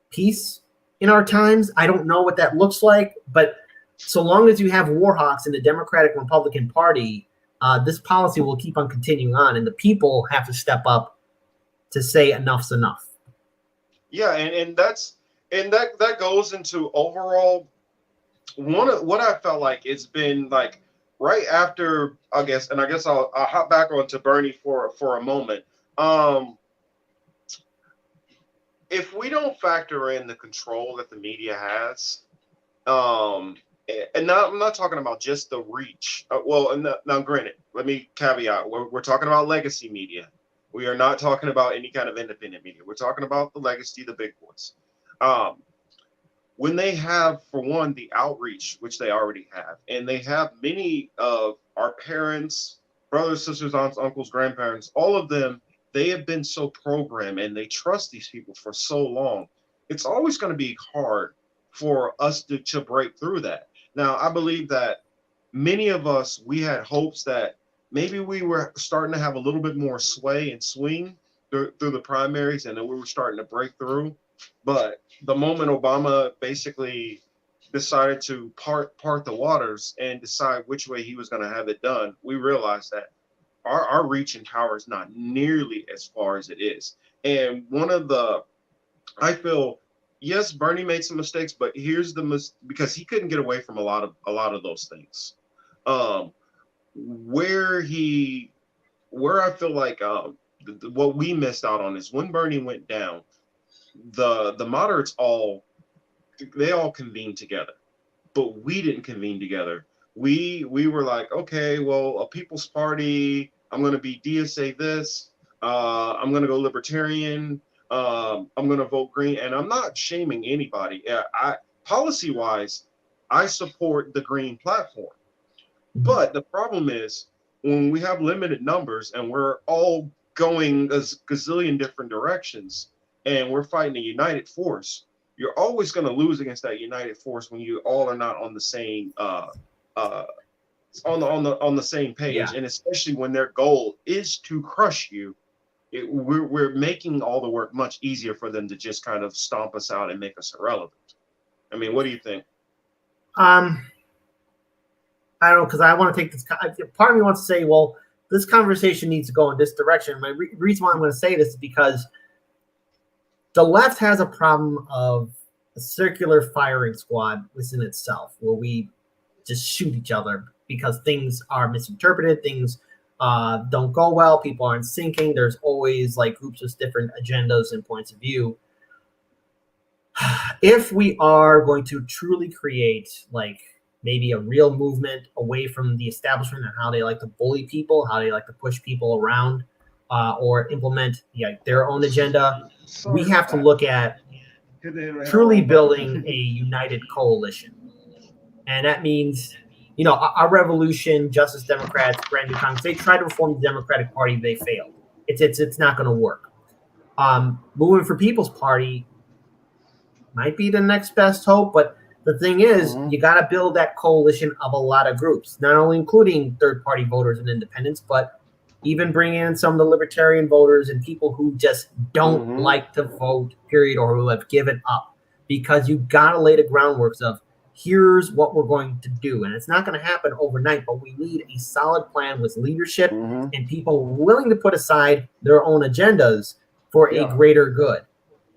peace in our times? I don't know what that looks like, but so long as you have war hawks in the Democratic and Republican Party, this policy will keep on continuing on, and the people have to step up to say enough's enough. Yeah, and that goes into overall what I felt like it's been like right after, I guess I'll hop back onto Bernie for a moment. If we don't factor in the control that the media has, and I'm not talking about just the reach. Now granted, let me caveat: we're talking about legacy media. We are not talking about any kind of independent media. We're talking about the legacy, the big boys. When they have, for one, the outreach, which they already have, and they have many of our parents, brothers, sisters, aunts, uncles, grandparents, all of them, they have been so programmed and they trust these people for so long. It's always going to be hard for us to break through that. Now, I believe that many of us, we had hopes that maybe we were starting to have a little bit more sway and swing through the primaries, and then we were starting to break through. But the moment Obama basically decided to part the waters and decide which way he was going to have it done, we realized that our reach and power is not nearly as far as it is. And I feel, yes, Bernie made some mistakes, but here's because he couldn't get away from a lot of those things. Where I feel like what we missed out on is when Bernie went down, the moderates all they all convened together, but we didn't convene together. We were like, okay, well, a People's Party. I'm going to be DSA this. I'm going to go Libertarian. I'm going to vote Green, and I'm not shaming anybody. I policy wise, I support the Green platform. But the problem is when we have limited numbers and we're all going a gazillion different directions and we're fighting a united force, you're always going to lose against that united force when you all are not on the same uh, on the same page, Yeah. and especially when their goal is to crush you. We're making all the work much easier for them to just kind of stomp us out and make us irrelevant. I mean, what do you think? I don't know, because I want to take this. Part of me wants to say, well, this conversation needs to go in this direction. My reason why I'm going to say this is because the left has a problem of a circular firing squad within itself, where we just shoot each other because things are misinterpreted, things don't go well, people aren't syncing. There's always like groups with different agendas and points of view. If we are going to truly create like maybe a real movement away from the establishment and how they like to bully people, how they like to push people around, or implement their own agenda, we have to look at truly building a united coalition. And that means, our revolution, Justice Democrats, brand new Congress, they tried to reform the Democratic Party, they failed. It's not going to work. Moving for People's Party might be the next best hope, but the thing is, you got to build that coalition of a lot of groups, not only including third-party voters and independents, but even bring in some of the libertarian voters and people who just don't like to vote, period, or who have given up. Because you got to lay the groundwork of, here's what we're going to do. And it's not going to happen overnight, but we need a solid plan with leadership and people willing to put aside their own agendas for a greater good.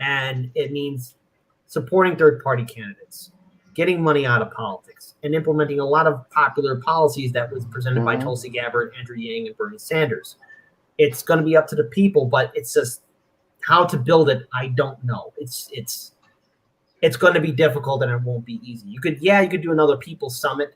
And it means supporting third-party candidates, getting money out of politics, and implementing a lot of popular policies that was presented by Tulsi Gabbard, Andrew Yang, and Bernie Sanders. It's going to be up to the people, but it's just how to build it, I don't know. It's going to be difficult and it won't be easy. You could do another People's Summit.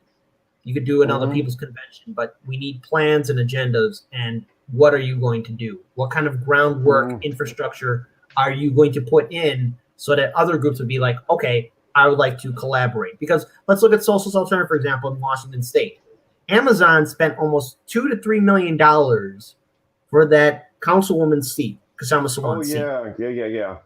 You could do another People's Convention, but we need plans and agendas. And what are you going to do? What kind of groundwork, infrastructure are you going to put in so that other groups would be like, okay, I would like to collaborate? Because let's look at Social Alternative, for example, in Washington State. Amazon spent almost $2 to $3 million for that councilwoman's seat, Kashama Sawant's seat. Yeah.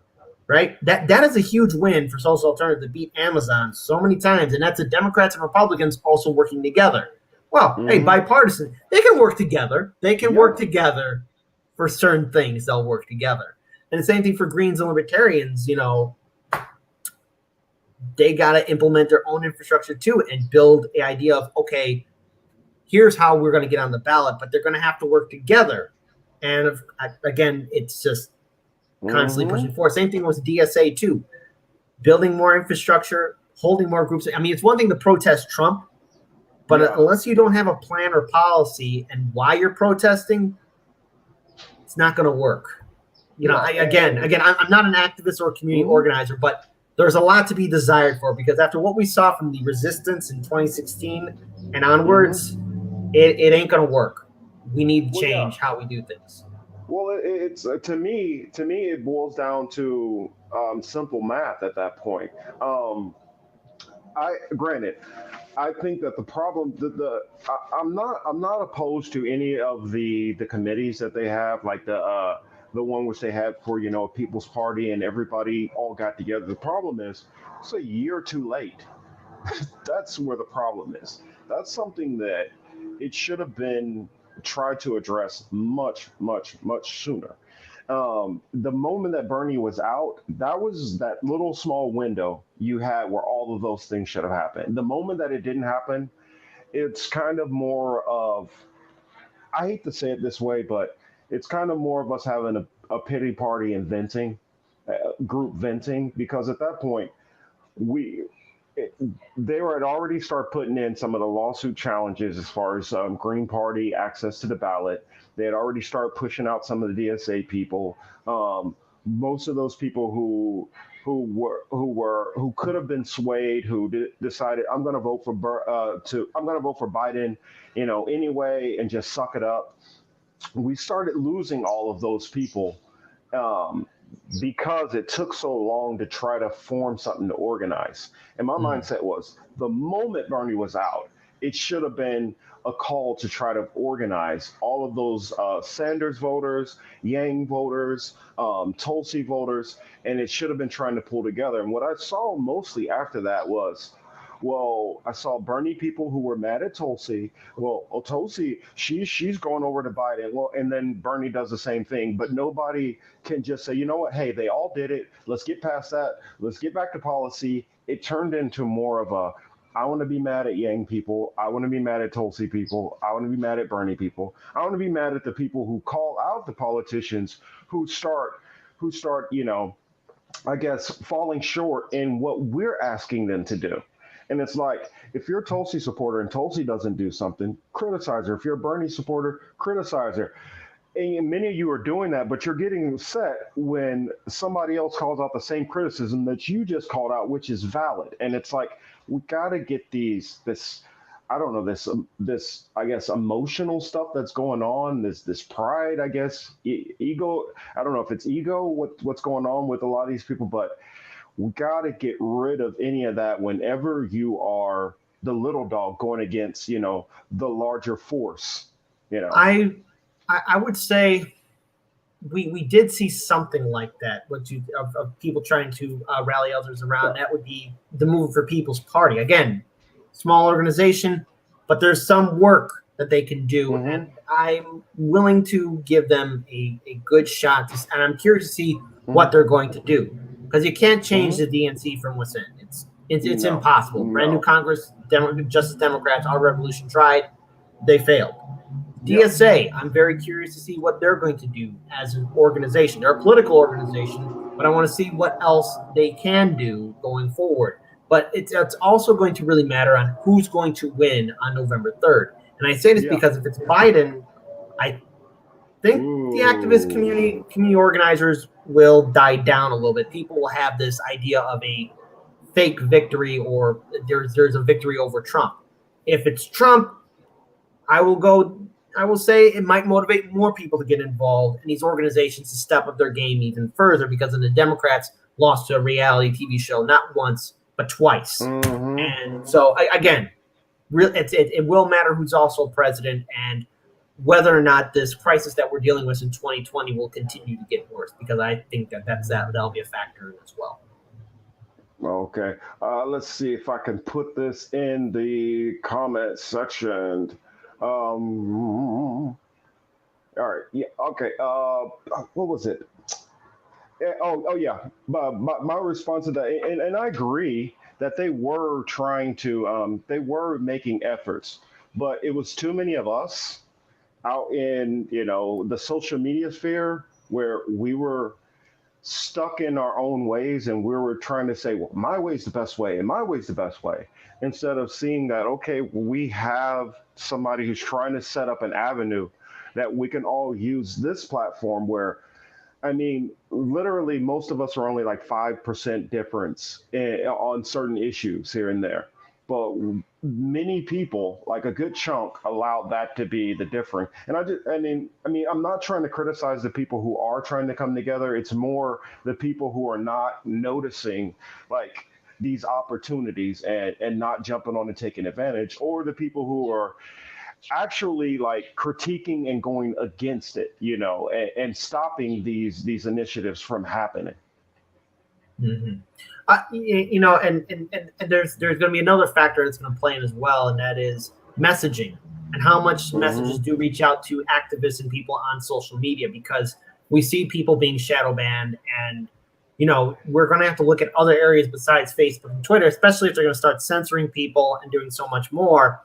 Right? That is a huge win for Social Alternative to beat Amazon so many times, and that's the Democrats and Republicans also working together. Well, hey, bipartisan, they can work together. They can work together for certain things. They'll work together. And the same thing for Greens and Libertarians, they got to implement their own infrastructure too and build an idea of, okay, here's how we're going to get on the ballot, but they're going to have to work together. And again, it's just constantly pushing forward. Same thing with DSA too, building more infrastructure, holding more groups. I mean, it's one thing to protest Trump, but unless you don't have a plan or policy and why you're protesting, it's not going to work. Again, I'm not an activist or a community organizer, but there's a lot to be desired for, because after what we saw from the resistance in 2016 and onwards, it ain't going to work. We need to change how we do things. Well, it's to me, it boils down to simple math at that point. I think that the problem, I'm not opposed to any of the committees that they have, like the one which they had for People's Party, and everybody all got together. The problem is it's a year too late. That's where the problem is. That's something that it should have been tried to address much sooner. The moment that Bernie was out, that was that little small window you had where all of those things should have happened. The moment that it didn't happen, it's kind of more of, I hate to say it this way, but it's kind of more of us having a pity party and venting, group venting, because at that point, they had already started putting in some of the lawsuit challenges as far as Green Party access to the ballot. They had already started pushing out some of the DSA people. most of those people who could have been swayed, who decided I'm going to vote for I'm going to vote for Biden, anyway, and just suck it up. We started losing all of those people, um, because it took so long to try to form something to organize. And my Mm. mindset was, the moment Bernie was out, it should have been a call to try to organize all of those Sanders voters, Yang voters, Tulsi voters, and it should have been trying to pull together. And what I saw mostly after that was, well, I saw Bernie people who were mad at Tulsi. Well, Tulsi, she's going over to Biden. Well, and then Bernie does the same thing, but nobody can just say, you know what? Hey, they all did it. Let's get past that. Let's get back to policy. It turned into more of a, I want to be mad at Yang people. I want to be mad at Tulsi people. I want to be mad at Bernie people. I want to be mad at the people who call out the politicians who start, I guess, falling short in what we're asking them to do. And it's like, if you're a Tulsi supporter and Tulsi doesn't do something, criticize her. If you're a Bernie supporter, criticize her. And many of you are doing that, but you're getting upset when somebody else calls out the same criticism that you just called out, which is valid. And it's like, we got to get this, I don't know, this, I guess, emotional stuff that's going on, this pride, I guess, ego. I don't know if it's ego, what's going on with a lot of these people, but we got to get rid of any of that whenever you are the little dog going against, the larger force. I would say we did see something like that, of people trying to rally others around. Yeah. That would be the Move for People's Party. Again, small organization, but there's some work that they can do, Mhm. and I'm willing to give them a good shot. And I'm curious to see what they're going to do, because you can't change the DNC from within. It's No, impossible. Brand new no. Congress, Justice Democrats, our revolution tried, they failed. Yeah. DSA, I'm very curious to see what they're going to do as an organization. They're a political organization, but I want to see what else they can do going forward. But it's also going to really matter on who's going to win on November 3rd. And I say this Yeah. because if it's Biden, I think the activist Ooh. community organizers will die down a little bit. People will have this idea of a fake victory, or there's a victory over Trump. If it's Trump, I will say it might motivate more people to get involved and these organizations to step up their game even further, because then the Democrats lost to a reality TV show not once but twice. Mhm. And so again, it will matter who's also president, and whether or not this crisis that we're dealing with in 2020 will continue to get worse, because I think that'll be a factor as well. Okay. Let's see if I can put this in the comment section. All right. Yeah. Okay. What was it? Oh yeah. My response to that, and I agree that they were trying to, they were making efforts, but it was too many of us out in, the social media sphere, where we were stuck in our own ways, and we were trying to say, well, my way's the best way and my way's the best way, instead of seeing that, okay, we have somebody who's trying to set up an avenue that we can all use this platform where, I mean, literally most of us are only like 5% difference on certain issues here and there, but many people, like a good chunk, allow that to be the difference. And I mean, I'm not trying to criticize the people who are trying to come together. It's more the people who are not noticing, like, these opportunities and not jumping on and taking advantage, or the people who are actually like critiquing and going against it, and stopping these initiatives from happening. Mm-hmm. And there's going to be another factor that's going to play in as well, and that is messaging, and how much messages do reach out to activists and people on social media, because we see people being shadow banned, and we're going to have to look at other areas besides Facebook and Twitter, especially if they're going to start censoring people and doing so much more.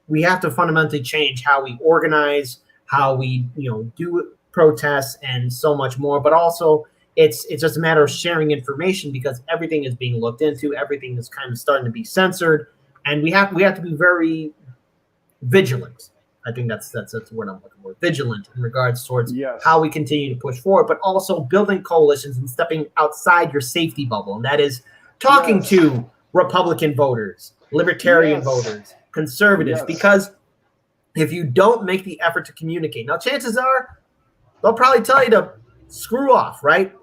We have to fundamentally change how we organize, how we do protests, and so much more. But also, it's just a matter of sharing information, because everything is being looked into, everything is kind of starting to be censored, and we have to be very vigilant I think that's the word I'm looking for. Vigilant in regards towards Yes. how we continue to push forward, but also building coalitions and stepping outside your safety bubble. And that is talking Yes. to Republican voters, Libertarian Yes. voters, conservatives, Yes. because if you don't make the effort to communicate, now chances are they'll probably tell you to screw off, right?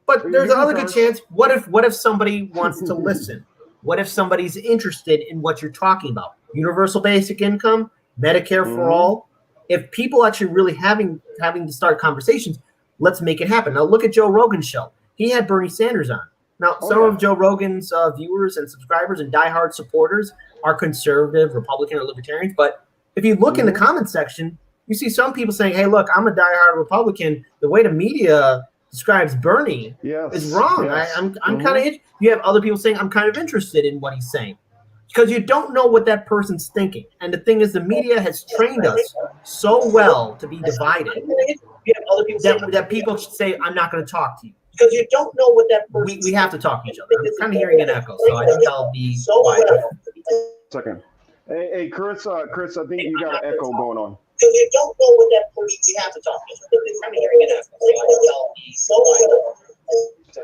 But there's another good chance. What if somebody wants to listen? What if somebody's interested in what you're talking about? Universal basic income, Medicare for all. If people actually really having to start conversations, let's make it happen. Now look at Joe Rogan's show. He had Bernie Sanders on. Now, some of Joe Rogan's viewers and subscribers and diehard supporters are conservative, Republican, or libertarians. But if you look in the comment section, you see some people saying, hey, look, I'm a diehard Republican. The way the media describes Bernie is wrong. Yes. I'm kind of you have other people saying I'm kind of interested in what he's saying, because you don't know what that person's thinking. And the thing is, the media has trained us so well to be divided that people should say, I'm not going to talk to you, because you don't know what that person. We have to talk to each other. I'm kind of hearing an echo, so I think I'll be quiet. Second. Hey, Chris, I think you got an echo going on. Because you don't know what that person. We have to talk to each other. I'm kind of hearing an echo, so I think I'll be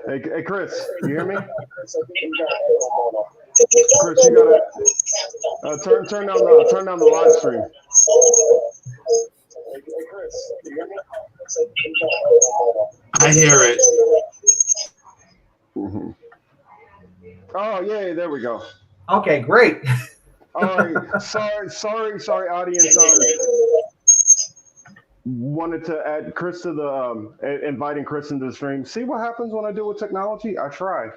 quiet. Hey, Chris, you hear me? Chris, you gotta turn down the live stream. I hear it. Oh yeah, there we go. Okay, great. All right, sorry, audience. Wanted to add Chris to the inviting Chris into the stream. See what happens when I deal with technology. I try.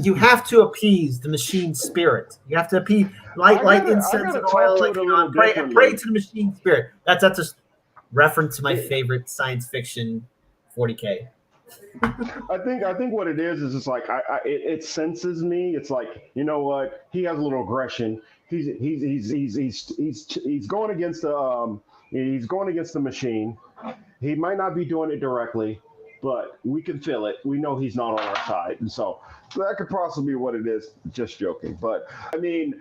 You have to appease the machine spirit. You have to appease light incense and oil. Pray to the machine spirit. That's a reference to my favorite science fiction 40K. I think what it is just like it senses me. It's like, you know what? He has a little aggression. He's going against the machine. He might not be doing it directly, but we can feel it. We know he's not on our side, and so that could possibly be what it is. Just joking, but I mean,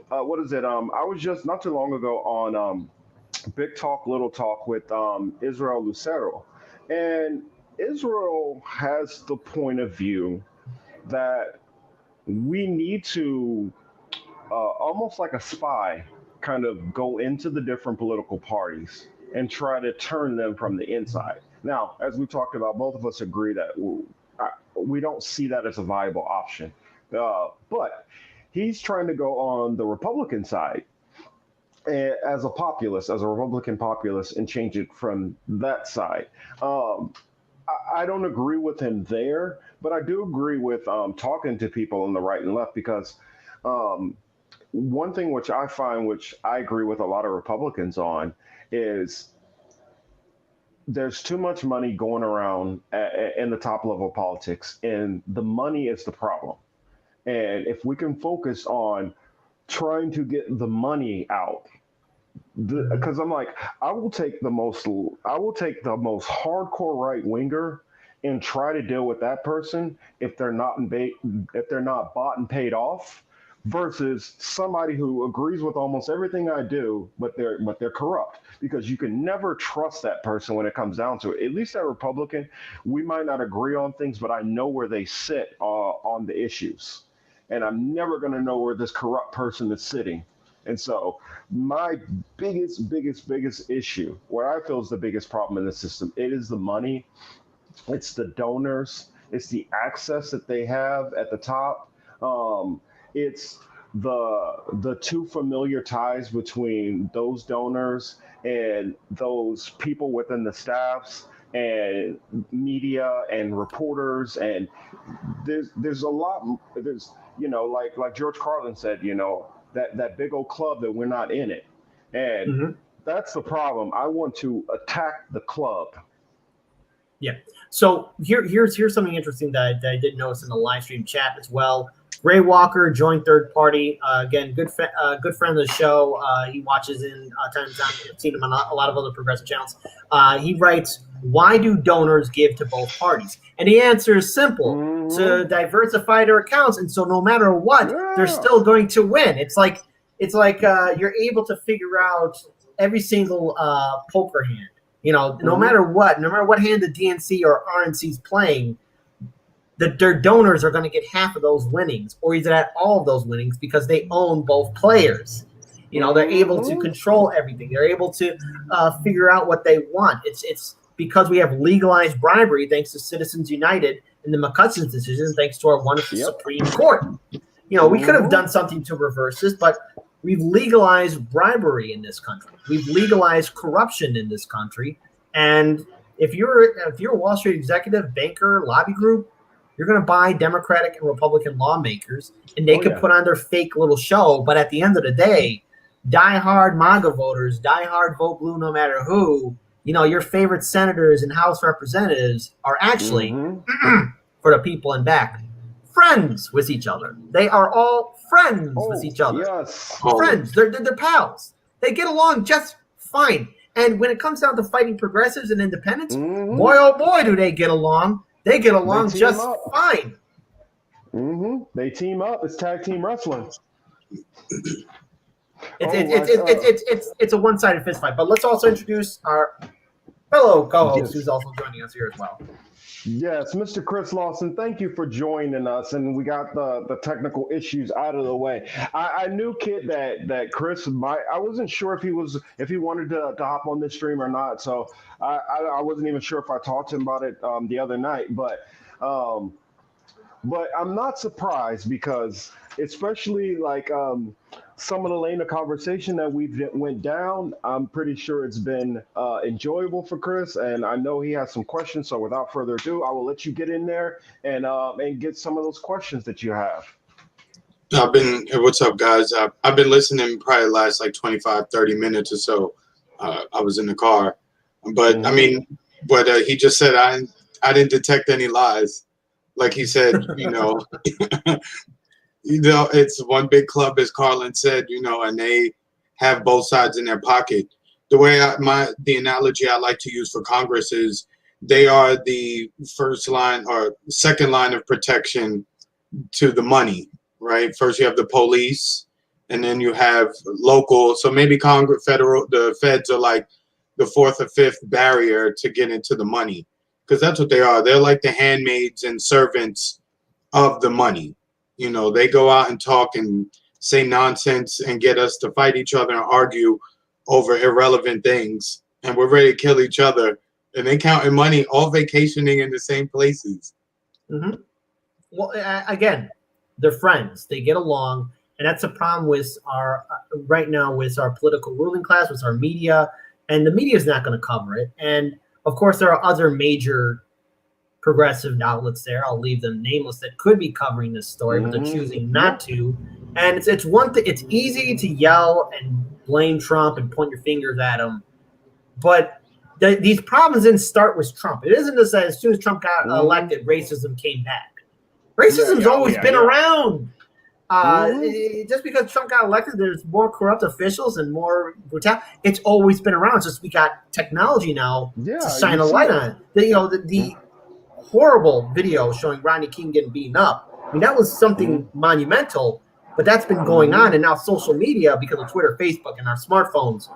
what is it? I was just not too long ago on Big Talk, Little Talk with Israel Lucero, and Israel has the point of view that we need to almost like a spy kind of go into the different political parties and try to turn them from the inside. Now, as we talked about, both of us agree that we don't see that as a viable option. But he's trying to go on the Republican side as a populist, as a Republican populist, and change it from that side. I don't agree with him there, but I do agree with talking to people on the right and left, because one thing which I find, which I agree with a lot of Republicans on, is there's too much money going around in the top level of politics, and the money is the problem. And if we can focus on trying to get the money out, because I'm like, I will take the most hardcore right winger and try to deal with that person if they're not bought and paid off, versus somebody who agrees with almost everything I do, but they're corrupt, because you can never trust that person when it comes down to it. At least that Republican, we might not agree on things, but I know where they sit on the issues, and I'm never going to know where this corrupt person is sitting. And so my biggest issue, where I feel is the biggest problem in the system, it is the money, it's the donors, it's the access that they have at the top. It's the too familiar ties between those donors and those people within the staffs and media and reporters. And there's a lot, like George Carlin said, that big old club that we're not in it. And that's the problem. I want to attack the club. Yeah. So here's something interesting that I did notice in the live stream chat as well. Ray Walker joined Third Party. Again, good friend of the show. He watches in times. I've seen him on a lot of other progressive channels. He writes, why do donors give to both parties? And the answer is simple: to diversify their accounts. And so no matter what, they're still going to win. It's like it's like you're able to figure out every single poker hand. No matter what hand the DNC or RNC is playing, their donors are going to get half of those winnings, or either at all of those winnings, because they own both players. They're able to control everything. They're able to figure out what they want. It's because we have legalized bribery, thanks to Citizens United and the McCutcheon's decision, thanks to our wonderful Supreme Court. We could have done something to reverse this, but we've legalized bribery in this country. We've legalized corruption in this country. And if you're a Wall Street executive, banker, lobby group, you're going to buy Democratic and Republican lawmakers, and they can put on their fake little show. But at the end of the day, diehard MAGA voters, diehard vote blue no matter who, your favorite senators and House representatives are actually, for the people in back, friends with each other. They are all friends with each other. Yes. Friends. They're pals. They get along just fine. And when it comes down to fighting progressives and independents, boy, oh boy, do they get along. They get along just fine. They team up. It's tag team wrestling. It's a one-sided fist fight. But let's also introduce our fellow co-host who's also joining us here as well. Yes, Mr. Chris Lawson, thank you for joining us, and we got the technical issues out of the way. I knew, Kit, that Chris might. I wasn't sure if he wanted to hop on this stream or not, so I wasn't even sure if I talked to him about it the other night. But I'm not surprised, because especially like some of the lane of conversation that we've went down, I'm pretty sure it's been enjoyable for Chris, and I know he has some questions. So without further ado, I will let you get in there and get some of those questions that you have. What's up, guys? I've been listening probably the last like 25, 30 minutes or so. I was in the car, but I mean, what he just said, I didn't detect any lies. Like he said, it's one big club, as Carlin said, and they have both sides in their pocket. The way the analogy I like to use for Congress is they are the first line or second line of protection to the money, right? First you have the police, and then you have local. So maybe Congress, the feds are like the fourth or fifth barrier to get into the money, because that's what they are. They're like the handmaids and servants of the money. They go out and talk and say nonsense and get us to fight each other and argue over irrelevant things. And we're ready to kill each other. And they counting money, all vacationing in the same places. Well, again, they're friends. They get along. And that's a problem with right now with our political ruling class, with our media. And the media is not going to cover it. And, of course, there are other major progressive outlets there. I'll leave them nameless that could be covering this story, but they're choosing not to. And it's one thing. It's easy to yell and blame Trump and point your fingers at him, but these problems didn't start with Trump. It isn't just that as soon as Trump got elected, racism came back. Racism's always been around. Just because Trump got elected, there's more corrupt officials and more brutality. It's always been around. It's just we got technology now to shine a light on it. The horrible video showing Rodney King getting beaten up. I mean, that was something monumental, but that's been going on. And now social media, because of Twitter, Facebook, and our smartphones,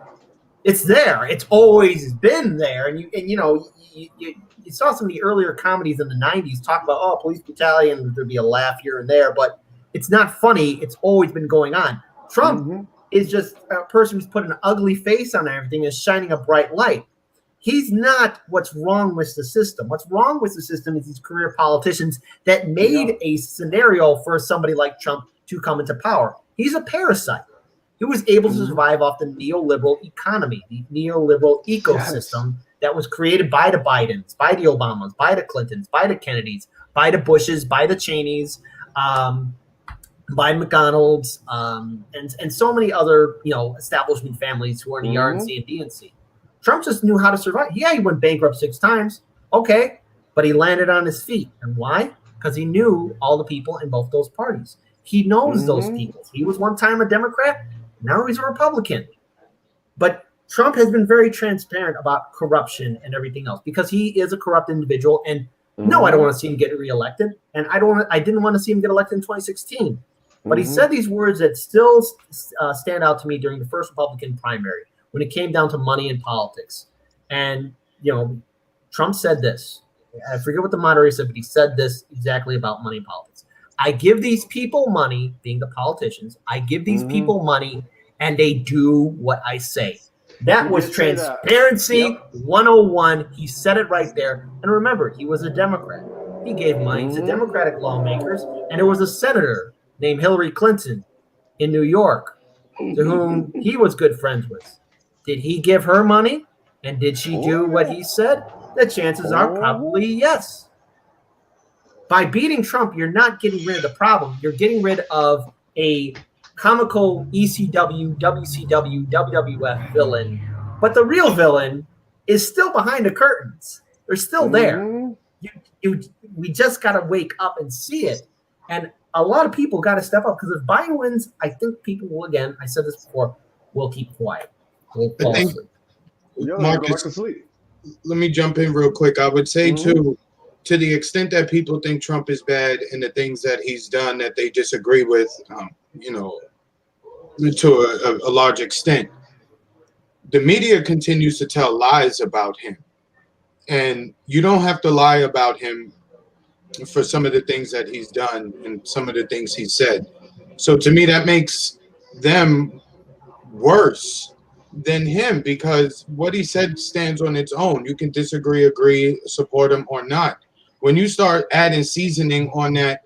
it's there. It's always been there. And you saw some of the earlier comedies in the 90s talk about, police brutality, and there'd be a laugh here and there, but it's not funny. It's always been going on. Trump is just a person who's put an ugly face on everything and shining a bright light. He's not what's wrong with the system. What's wrong with the system is these career politicians that made a scenario for somebody like Trump to come into power. He's a parasite. He was able to survive off the neoliberal economy, the neoliberal ecosystem that was created by the Bidens, by the Obamas, by the Clintons, by the Kennedys, by the Bushes, by the Cheneys, by McDonald's, and so many other establishment families who are in the RNC and DNC. Trump just knew how to survive. Yeah, he went bankrupt 6 times. Okay, but he landed on his feet. And why? Because he knew all the people in both those parties. He knows those people. He was one time a Democrat. Now he's a Republican. But Trump has been very transparent about corruption and everything else because he is a corrupt individual. And no, I don't want to see him get reelected. And I didn't want to see him get elected in 2016. But he said these words that still stand out to me during the first Republican primary when it came down to money in politics. And, Trump said this. I forget what the moderator said, but he said this exactly about money in politics. I give these people money, being the politicians, I give these people money and they do what I say. That was transparency 101. He said it right there. And remember, he was a Democrat. He gave money to Democratic lawmakers, and there was a senator named Hillary Clinton in New York to whom he was good friends with. Did he give her money? And did she do what he said? The chances are probably yes. By beating Trump, you're not getting rid of the problem. You're getting rid of a comical ECW, WCW, WWF villain. But the real villain is still behind the curtains. They're still there. We just got to wake up and see it. And a lot of people got to step up because if Biden wins, I think people will, again, I said this before, will keep quiet. We'll fall asleep. Marcus, let me jump in real quick. I would say, too, to the extent that people think Trump is bad and the things that he's done that they disagree with, to a large extent, the media continues to tell lies about him. And you don't have to lie about him for some of the things that he's done and some of the things he said. So to me, that makes them worse than him because what he said stands on its own. You can disagree, agree, support him or not. When you start adding seasoning on that,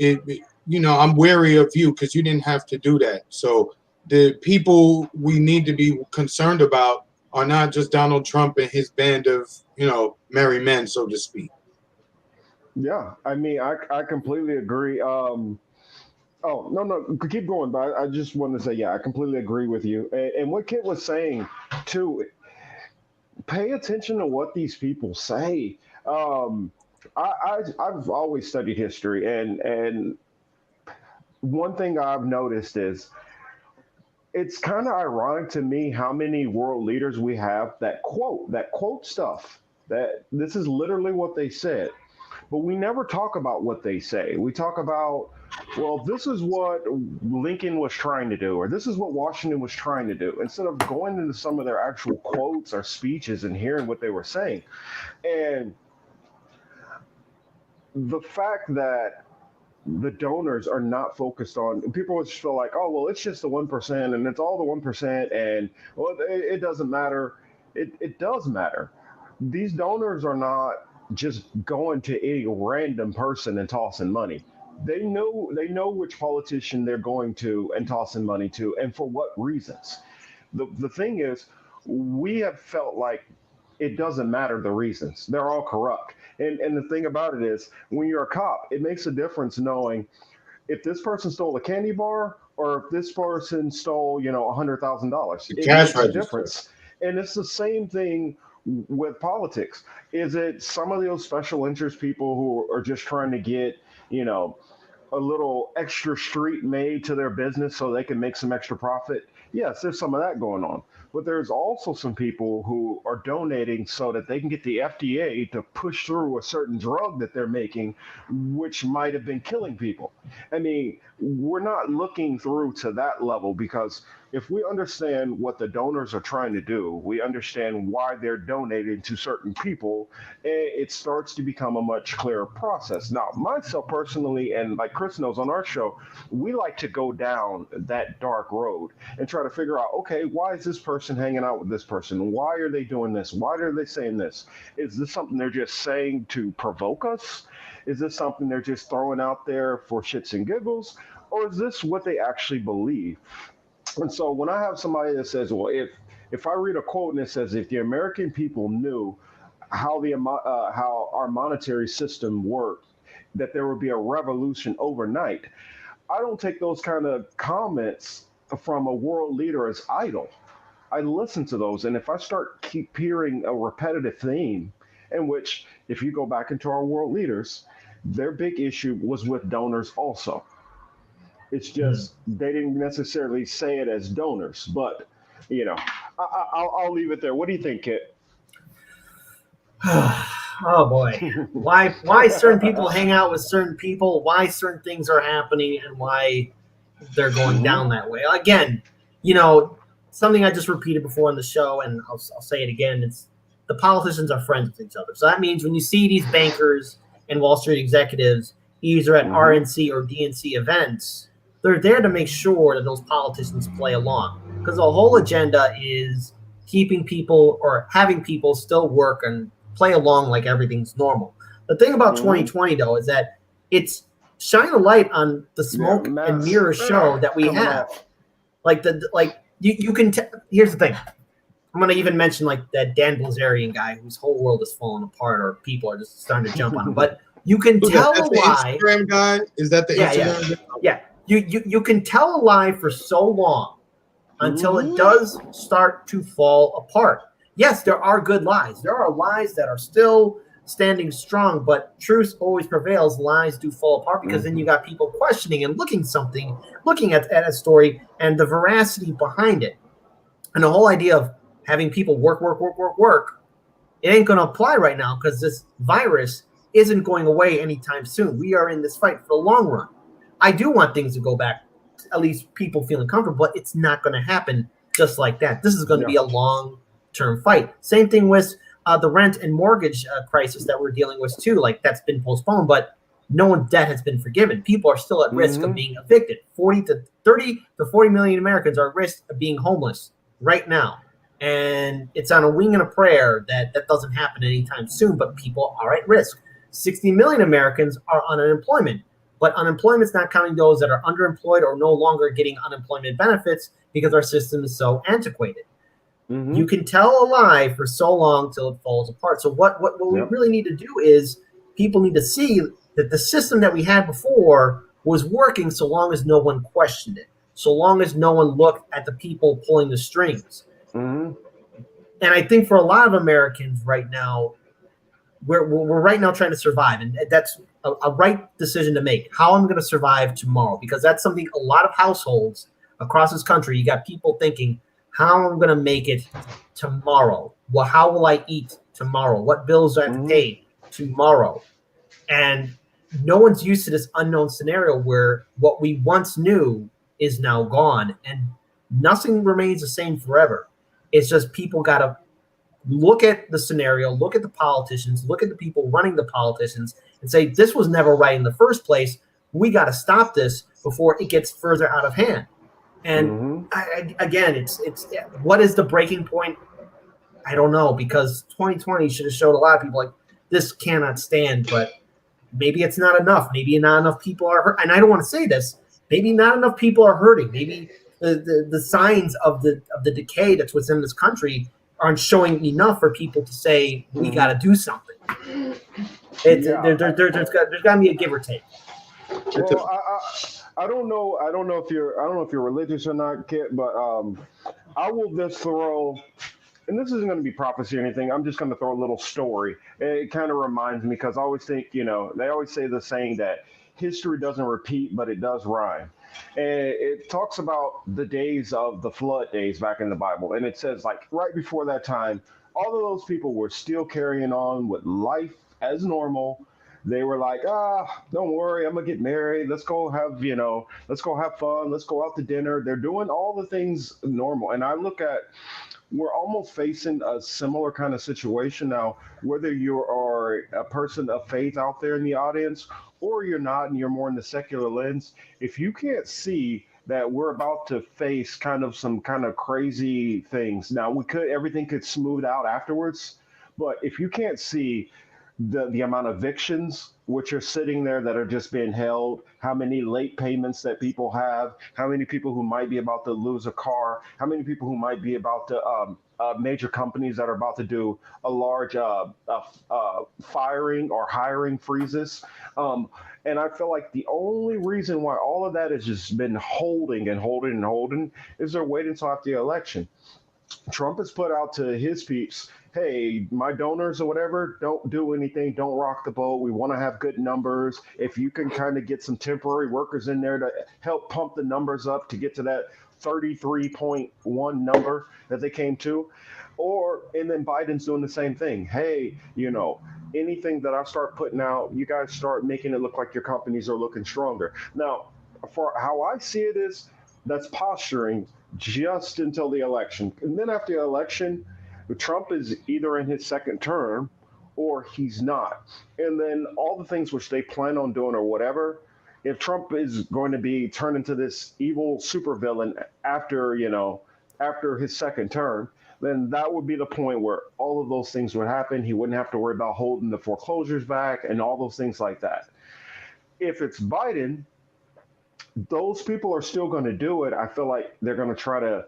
I'm wary of you because you didn't have to do that. So the people we need to be concerned about are not just Donald Trump and his band of, merry men, so to speak. Yeah, I mean, I completely agree. No, keep going. But I just wanted to say, yeah, I completely agree with you. And what Kit was saying, too, pay attention to what these people say. I've always studied history, and one thing I've noticed is it's kind of ironic to me how many world leaders we have that quote stuff. That this is literally what they said. But we never talk about what they say. We talk about, well, this is what Lincoln was trying to do, or this is what Washington was trying to do, instead of going into some of their actual quotes or speeches and hearing what they were saying. And the fact that the donors are not focused on, people just feel like, oh, well, it's just the 1% and it's all the 1%, and well, it doesn't matter. It does matter. These donors are not just going to any random person and tossing money. They know which politician they're going to and tossing money to, and for what reasons. The thing is, we have felt like it doesn't matter the reasons. They're all corrupt. And the thing about it is, when you're a cop, it makes a difference knowing if this person stole a candy bar or if this person stole, $100,000. It makes a difference. And it's the same thing with politics. Is it some of those special interest people who are just trying to get, a little extra street made to their business so they can make some extra profit? Yes, there's some of that going on. But there's also some people who are donating so that they can get the FDA to push through a certain drug that they're making, which might have been killing people. I mean, we're not looking through to that level because if we understand what the donors are trying to do, we understand why they're donating to certain people, it starts to become a much clearer process. Now, myself personally, and like Chris knows on our show, we like to go down that dark road and try to figure out, okay, why is this person hanging out with this person? Why are they doing this? Why are they saying this? Is this something they're just saying to provoke us? Is this something they're just throwing out there for shits and giggles? Or is this what they actually believe? And so when I have somebody that says, well, if I read a quote and it says, if the American people knew how our monetary system worked, that there would be a revolution overnight, I don't take those kind of comments from a world leader as idle. I listen to those, and if I keep hearing a repetitive theme, in which if you go back into our world leaders, their big issue was with donors also. It's just they didn't necessarily say it as donors, but I'll leave it there. What do you think, Kit? Oh boy, why certain people hang out with certain people? Why certain things are happening, and why they're going down that way. Again, something I just repeated before on the show, and I'll say it again. It's the politicians are friends with each other. So that means when you see these bankers and Wall Street executives either at RNC or DNC events, they're there to make sure that those politicians play along, because the whole agenda is keeping people or having people still work and play along like everything's normal. The thing about 2020, though, is that it's shining a light on the smoke and mirror show that we have. You can here's the thing. I'm going to even mention like that Dan Bilzerian guy whose whole world is falling apart, or people are just starting to jump on him. But you can tell a lie. Instagram guy? Is that the Instagram guy? Yeah. You can tell a lie for so long until it does start to fall apart. Yes, there are good lies. There are lies that are still standing strong, but truth always prevails. Lies do fall apart because then you got people questioning and looking at a story and the veracity behind it. And the whole idea of having people work, it ain't going to apply right now because this virus isn't going away anytime soon. We are in this fight for the long run. I do want things to go back, at least people feeling comfortable, but it's not going to happen just like that. This is going to be a long-term fight. Same thing with the rent and mortgage crisis that we're dealing with too. Like that's been postponed, but no one's debt has been forgiven. People are still at risk of being evicted. 30 to 40 million Americans are at risk of being homeless right now. And it's on a wing and a prayer that doesn't happen anytime soon, but people are at risk. 60 million Americans are on unemployment, but unemployment's not counting those that are underemployed or no longer getting unemployment benefits because our system is so antiquated. You can tell a lie for so long till it falls apart. So what we really need to do is people need to see that the system that we had before was working so long as no one questioned it, so long as no one looked at the people pulling the strings. And I think for a lot of Americans right now, we're right now trying to survive, and that's a right decision to make. How I'm going to survive tomorrow, because that's something a lot of households across this country, you got people thinking, how I'm going to make it tomorrow. Well, how will I eat tomorrow? What bills do I have to pay tomorrow? And no one's used to this unknown scenario where what we once knew is now gone, and nothing remains the same forever. It's just people got to look at the scenario, look at the politicians, look at the people running the politicians, and say, this was never right in the first place. We got to stop this before it gets further out of hand. And again, it's what is the breaking point? I don't know, because 2020 should have showed a lot of people like this cannot stand, but maybe it's not enough. Maybe not enough people are hurt. And I don't want to say this. Maybe not enough people are hurting. Maybe the signs of the decay that's within this country aren't showing enough for people to say we got to do something. There's got to be a give or take. Well, I don't know. I don't know if you're religious or not, Kit, but I will just throw, and this isn't going to be prophecy or anything. I'm just going to throw a little story. It kind of reminds me, because I always think, they always say the saying that history doesn't repeat, but it does rhyme. And it talks about the days of the flood days back in the Bible, and it says like right before that time, all of those people were still carrying on with life as normal. They were like, don't worry, I'm gonna get married. Let's go have fun. Let's go out to dinner. They're doing all the things normal. And I look at, we're almost facing a similar kind of situation now, whether you are a person of faith out there in the audience or you're not and you're more in the secular lens. If you can't see that we're about to face some kind of crazy things. Now, everything could smooth out afterwards, but if you can't see the amount of evictions which are sitting there that are just being held, how many late payments that people have, how many people who might be about to lose a car, how many people who might be about to major companies that are about to do a large firing or hiring freezes. And I feel like the only reason why all of that has just been holding is they're waiting until after the election. Trump has put out to his peeps, hey, my donors or whatever, don't do anything. Don't rock the boat. We want to have good numbers. If you can kind of get some temporary workers in there to help pump the numbers up to get to that 33.1 number that they came to. And then Biden's doing the same thing. Hey, anything that I start putting out, you guys start making it look like your companies are looking stronger. Now, for how I see it is that's posturing just until the election. And then after the election, Trump is either in his second term or he's not. And then all the things which they plan on doing or whatever, if Trump is going to be turned into this evil supervillain after, after his second term, then that would be the point where all of those things would happen. He wouldn't have to worry about holding the foreclosures back and all those things like that. If it's Biden, those people are still going to do it. I feel like they're going to try to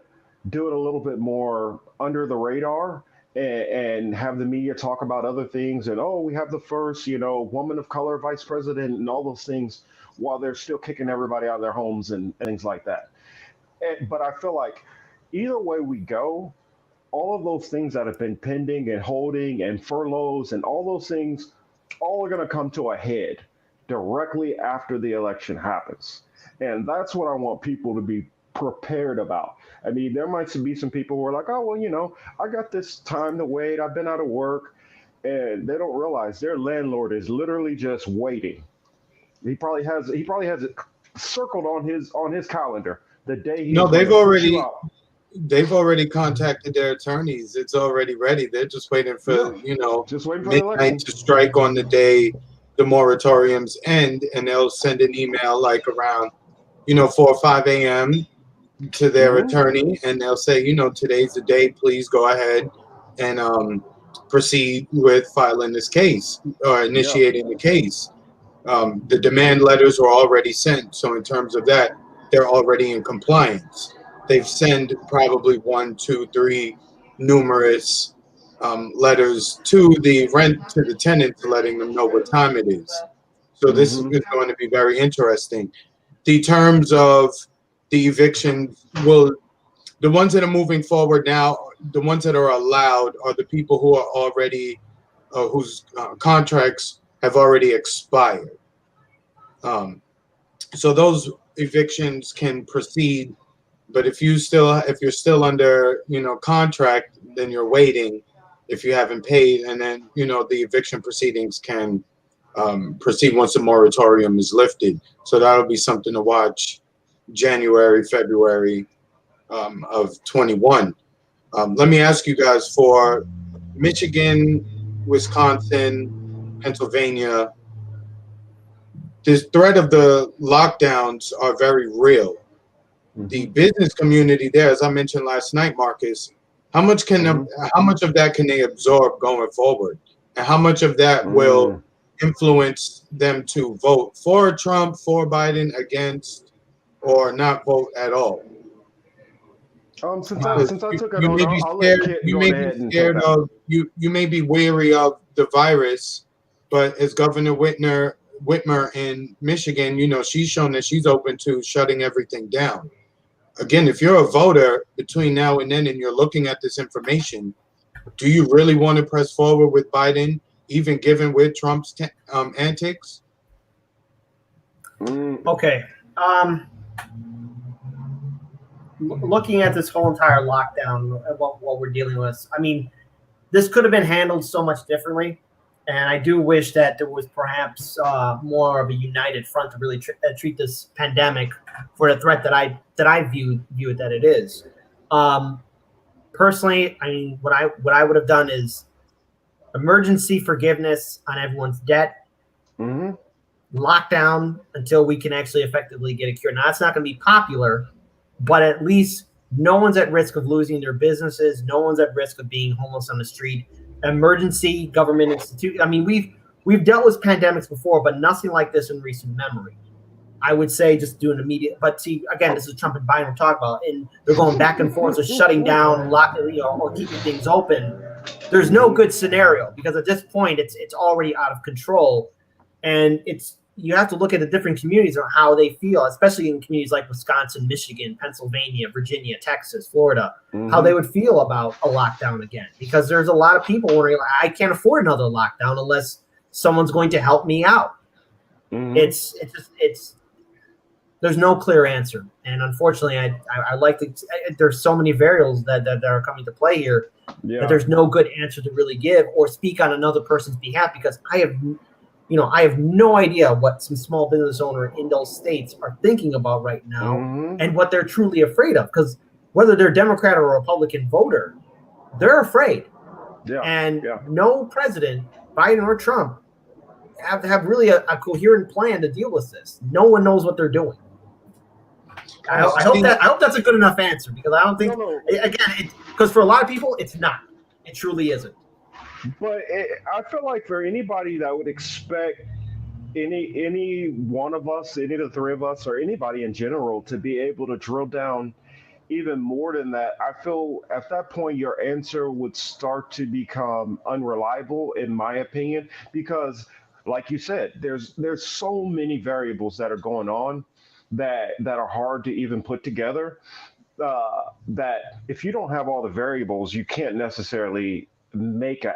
do it a little bit more under the radar and have the media talk about other things. And, oh, we have the first, woman of color vice president and all those things while they're still kicking everybody out of their homes and things like that. But I feel like either way we go, all of those things that have been pending and holding and furloughs and all those things, all are going to come to a head directly after the election happens. And that's what I want people to be prepared about. I mean, there might be some people who are like, oh, well, I got this time to wait. I've been out of work. And they don't realize their landlord is literally just waiting. He probably has it circled on his calendar the day he's they've already contacted their attorneys. It's already ready. They're just waiting for, just waiting for midnight to strike on the day the moratoriums end, and they'll send an email like around 4 or 5 a.m. to their attorney, and they'll say, today's the day, please go ahead and proceed with filing this case or initiating the case. The demand letters were already sent, so in terms of that, they're already in compliance. They've sent probably 1, 2, 3 numerous letters to the tenants, letting them know what time it is. So this is going to be very interesting. The terms of the eviction the ones that are moving forward now, the ones that are allowed are the people who are already whose contracts have already expired. So those evictions can proceed, but if you're still under contract, then you're waiting if you haven't paid, and then the eviction proceedings can proceed once the moratorium is lifted. So that'll be something to watch January, February of 21. Let me ask you guys, for Michigan, Wisconsin, Pennsylvania, this threat of the lockdowns are very real. The business community there, as I mentioned last night, Marcus, how much of that can they absorb going forward, and how much of that will influence them to vote for Trump, for Biden, against, or not vote at all? Since I took it on, I'll let Kit go ahead and take that. You may be wary of the virus, but as Governor Whitmer in Michigan, she's shown that she's open to shutting everything down. Again, if you're a voter between now and then and you're looking at this information, do you really want to press forward with Biden, even given with Trump's antics? Okay. Looking at this whole entire lockdown, what we're dealing with, I mean, this could have been handled so much differently. And I do wish that there was perhaps more of a united front to really treat this pandemic for the threat that I view it that it is. Personally, I mean, what I would have done is emergency forgiveness on everyone's debt, lockdown until we can actually effectively get a cure. Now, that's not going to be popular, but at least no one's at risk of losing their businesses. No one's at risk of being homeless on the street. Emergency government institute. I mean, we've dealt with pandemics before, but nothing like this in recent memory. I would say just do an immediate. But see, again, this is Trump and Biden we're talking about, and they're going back and forth, so shutting down, locking, or keeping things open. There's no good scenario because at this point, it's already out of control, and you have to look at the different communities on how they feel, especially in communities like Wisconsin, Michigan, Pennsylvania, Virginia, Texas, Florida, how they would feel about a lockdown again. Because there's a lot of people wondering, I can't afford another lockdown unless someone's going to help me out. There's no clear answer. And unfortunately, I like to, there's so many variables that are coming to play here that there's no good answer to really give or speak on another person's behalf, because I have no idea what some small business owner in those states are thinking about right now and what they're truly afraid of. Because whether they're Democrat or Republican voter, they're afraid. Yeah. And Yeah. no president, Biden or Trump, have really a coherent plan to deal with this. No one knows what they're doing. I hope that's a good enough answer, because I don't think because for a lot of people it's not. It truly isn't. But I feel like for anybody that would expect any one of us, any of the three of us, or anybody in general to be able to drill down even more than that, I feel at that point your answer would start to become unreliable, in my opinion, because like you said, there's so many variables that are going on that are hard to even put together. That if you don't have all the variables, you can't necessarily make a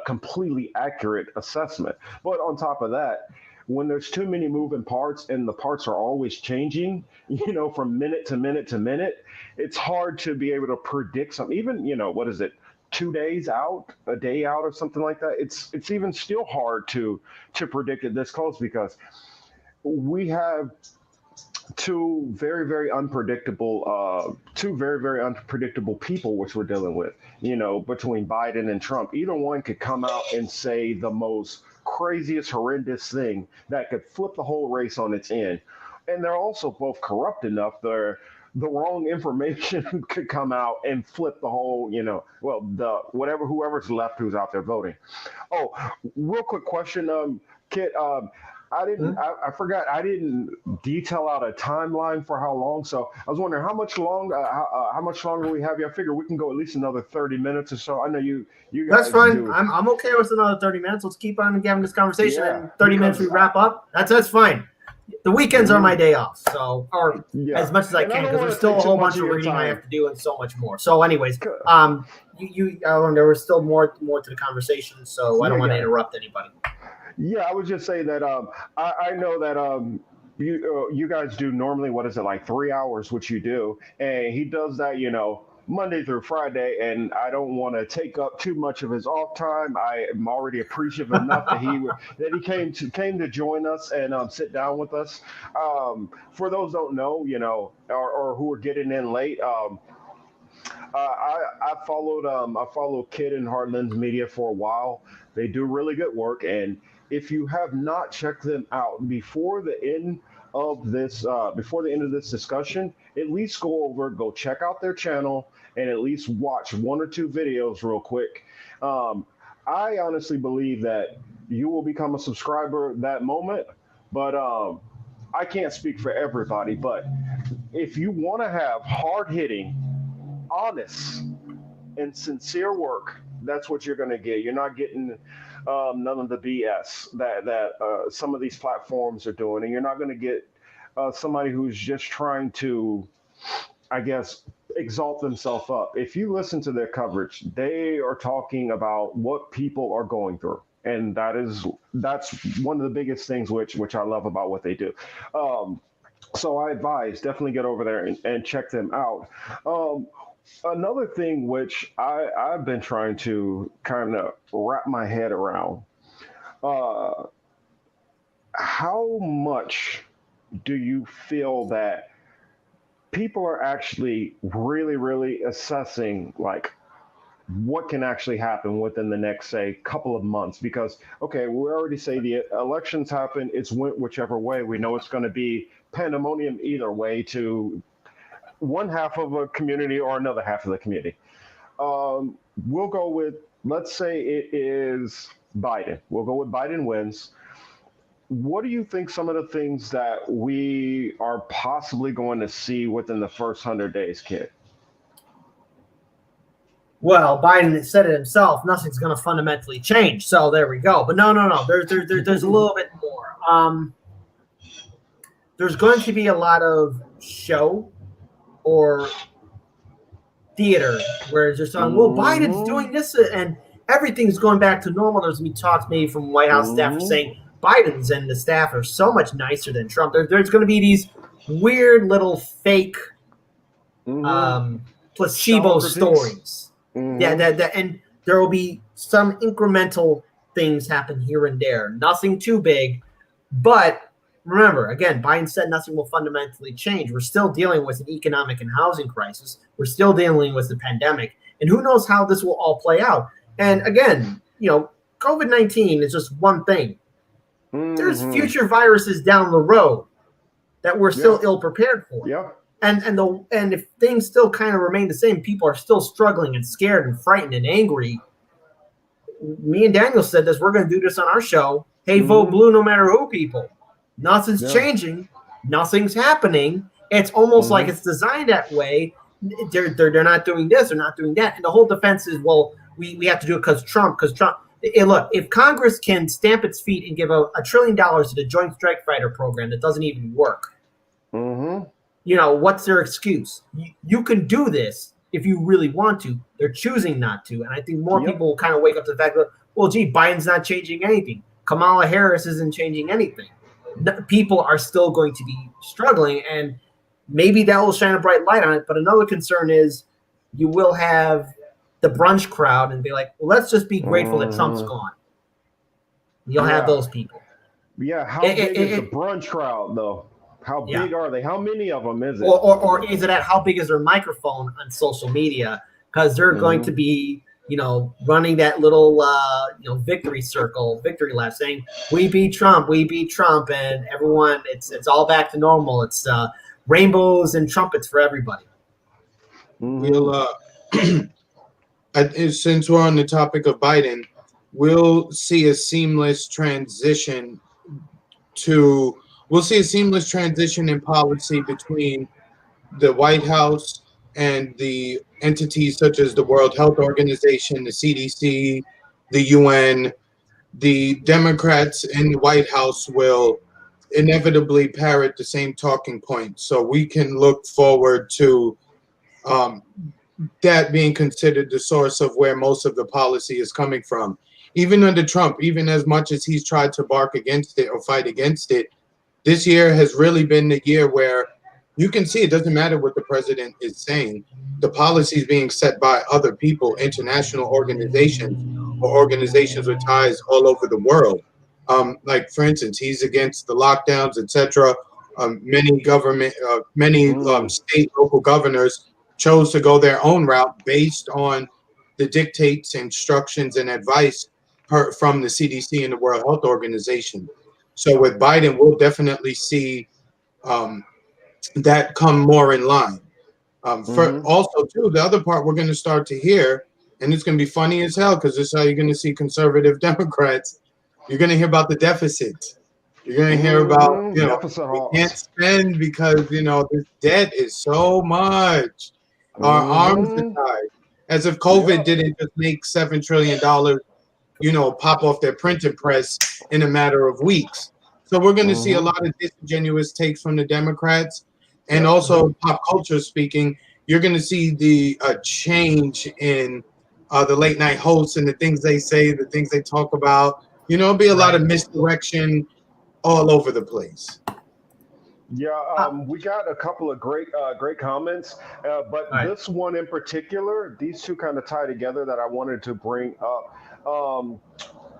completely accurate assessment. But on top of that, when there's too many moving parts and the parts are always changing, from minute to minute to minute, it's hard to be able to predict something. Even, what is it? 2 days out, a day out, or something like that. It's even still hard to predict it this close, because we have two very very unpredictable people which we're dealing with, between Biden and Trump. Either one could come out and say the most craziest horrendous thing that could flip the whole race on its end, and they're also both corrupt enough the wrong information could come out and flip the whole, whoever's left who's out there voting. Oh, real quick question, Kit. I forgot. I didn't detail out a timeline for how long. So I was wondering how much longer we have you. I figure we can go at least another 30 minutes or so. I know you guys. That's fine. Do. I'm okay with another 30 minutes. Let's keep on having this conversation. Yeah, and 30 minutes we wrap up. That's fine. The weekends are my day off, so as much as I can, because there's still a whole bunch of reading I have to do and so much more. So, anyways, there was still more to the conversation, so I don't want to interrupt anybody. Yeah, I would just say that I know that you guys do normally, what is it, like 3 hours, which you do, and he does that, Monday through Friday, and I don't want to take up too much of his off time. I am already appreciative enough that he came to join us and sit down with us. For those who don't know, or who are getting in late, I followed Kit and Heartland's Media for a while. They do really good work, and if you have not checked them out before the end of this discussion, at least go check out their channel and at least watch one or two videos real quick. I honestly believe that you will become a subscriber that moment, but I can't speak for everybody. But if you want to have hard-hitting, honest, and sincere work, that's what you're going to get. You're not getting none of the BS that some of these platforms are doing, and you're not going to get somebody who's just trying to, I guess, exalt themselves up. If you listen to their coverage, they are talking about what people are going through, and that's one of the biggest things which I love about what they do. So I advise, definitely get over there and check them out. Another thing which I've been trying to kind of wrap my head around, how much do you feel that people are actually really, really assessing, like, what can actually happen within the next, say, couple of months? Because, okay, we already say the elections happen, it's went whichever way. We know it's going to be pandemonium either way to one half of a community or another half of the community. We'll go with, let's say it is Biden. We'll go with Biden wins. What do you think some of the things that we are possibly going to see within the first 100 days, Kit? Well, Biden said it himself. Nothing's going to fundamentally change. So there we go. But no. There's a little bit more. There's going to be a lot of show or theater where it's just on, well, Biden's doing this and everything's going back to normal. There's going to be talks maybe from White House staff saying Biden's and the staff are so much nicer than Trump. There's going to be these weird little fake placebo stories. Yeah, and there will be some incremental things happen here and there. Nothing too big, but remember, again, Biden said nothing will fundamentally change. We're still dealing with an economic and housing crisis. We're still dealing with the pandemic, and who knows how this will all play out. And again, COVID-19 is just one thing. There's future viruses down the road that we're still ill prepared for. Yeah. And if things still kind of remain the same, people are still struggling and scared and frightened and angry. Me and Daniel said this. We're going to do this on our show. Hey, vote blue no matter who, people. Nothing's changing. Nothing's happening. It's almost like it's designed that way. They're not doing this. They're not doing that. And the whole defense is, well, we have to do it because Trump. Look, if Congress can stamp its feet and give $1 trillion to the Joint Strike Fighter program that doesn't even work, what's their excuse? You can do this if you really want to. They're choosing not to. And I think more people will kind of wake up to the fact that, well, gee, Biden's not changing anything. Kamala Harris isn't changing anything. People are still going to be struggling, and maybe that will shine a bright light on it. But another concern is you will have the brunch crowd and be like, well, let's just be grateful that Trump's gone. You'll have those people. Yeah, how big is the brunch crowd, though? How big are they? How many of them is it? Or is it at how big is their microphone on social media? Because they're going to be, running that little, victory circle, victory lap, saying, we beat Trump, and everyone, it's all back to normal. It's rainbows and trumpets for everybody. We'll, since we're on the topic of Biden, we'll see a seamless transition in policy between the White House and the entities such as the World Health Organization, the CDC, the UN. The Democrats in the White House will inevitably parrot the same talking points. So we can look forward to that being considered the source of where most of the policy is coming from. Even under Trump, even as much as he's tried to bark against it or fight against it, this year has really been the year where you can see it doesn't matter what the president is saying. The policy is being set by other people, international organizations, or organizations with ties all over the world. Like, for instance, he's against the lockdowns, etc. Many state, local governors chose to go their own route based on the dictates, instructions, and advice from the CDC and the World Health Organization. So with Biden, we'll definitely see that come more in line. For also, too, the other part we're going to start to hear, and it's going to be funny as hell because this is how you're going to see conservative Democrats. You're going to hear about the deficit. You're going to hear about, we can't spend because, this debt is so much. Our arms are tied. As if COVID didn't just make $7 trillion, pop off their printing press in a matter of weeks. So we're going to see a lot of disingenuous takes from the Democrats. And also, pop culture speaking, you're going to see the change in the late night hosts and the things they say, the things they talk about. It'll be a lot of misdirection all over the place. Yeah, we got a couple of great comments, but this one in particular, these two kind of tie together that I wanted to bring up.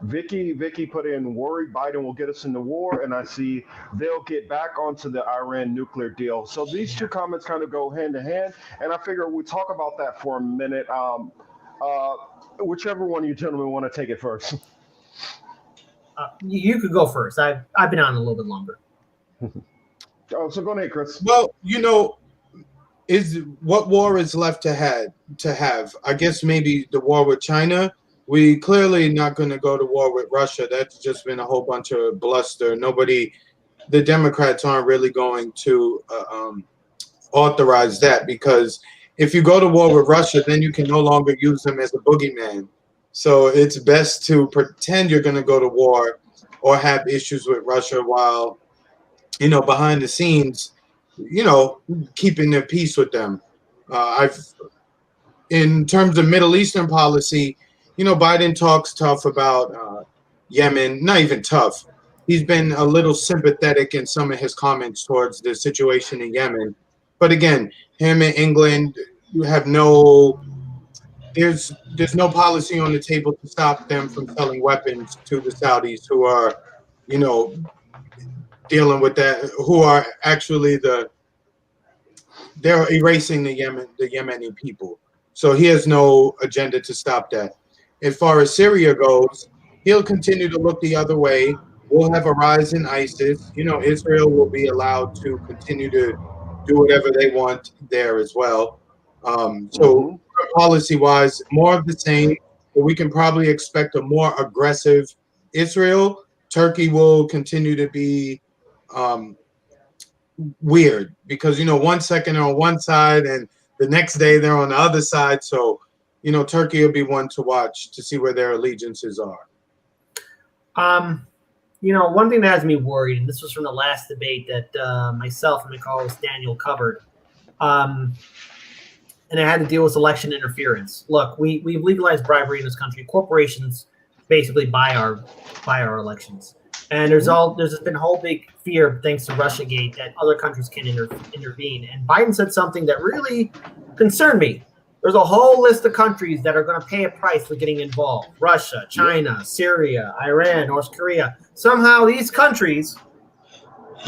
Vicky put in, worried Biden will get us into war, and I see they'll get back onto the Iran nuclear deal. So these two comments kind of go hand in hand, and I figure we'll talk about that for a minute. Whichever one of you gentlemen want to take it first. You could go first. I've been on a little bit longer. Oh, so go ahead, Chris. Well, is what war is left to have? I guess maybe the war with China. We clearly not going to go to war with Russia. That's just been a whole bunch of bluster. The Democrats aren't really going to authorize that, because if you go to war with Russia, then you can no longer use them as a boogeyman. So it's best to pretend you're going to go to war or have issues with Russia while, behind the scenes, keeping their peace with them. In terms of Middle Eastern policy, Biden talks tough about Yemen. Not even tough. He's been a little sympathetic in some of his comments towards the situation in Yemen. But again, him and England, you have no there's no policy on the table to stop them from selling weapons to the Saudis, who are, you know, dealing with that, who are actually they're erasing the Yemeni people. So he has no agenda to stop that. As far as Syria goes, he'll continue to look the other way. We'll have a rise in ISIS. You know, Israel will be allowed to continue to do whatever they want there as well. So Mm-hmm. policy-wise, more of the same, but we can probably expect a more aggressive Israel. Turkey will continue to be um, weird because, you know, 1 second they're on one side and the next day they're on the other side. So, you know, Turkey will be one to watch to see where their allegiances are. You know, one thing that has me worried, and this was from the last debate that myself and my co-host Daniel covered, and it had to deal with election interference. Look, we've legalized bribery in this country. Corporations basically buy our elections. And there's been a whole big fear, thanks to Russiagate, that other countries can intervene. And Biden said something that really concerned me. There's a whole list of countries that are going to pay a price for getting involved. Russia, China, Syria, Iran, North Korea. Somehow these countries,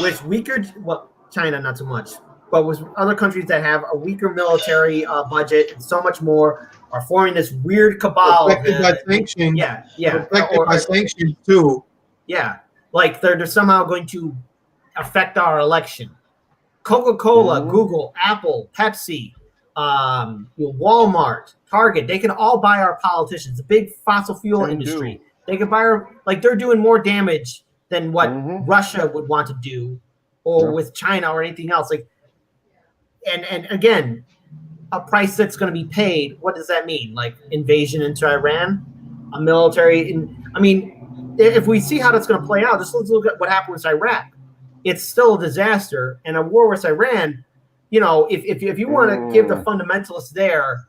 with weaker, well, China not so much, but with other countries that have a weaker military budget and so much more, are forming this weird cabal. Affected by sanctions. Yeah. Affected by sanctions too. Yeah. Like they're somehow going to affect our election. Coca-Cola, Google, Apple, Pepsi, Walmart, Target, they can all buy our politicians. The big fossil fuel industry. They can buy they're doing more damage than what Russia would want to do, or with China or anything else. Like, and again, a price that's going to be paid. What does that mean? Like invasion into Iran, a military. I mean, if we see how that's going to play out, just let's look at what happened with Iraq. It's still a disaster, and a war with Iran. You know, if you want to give the fundamentalists there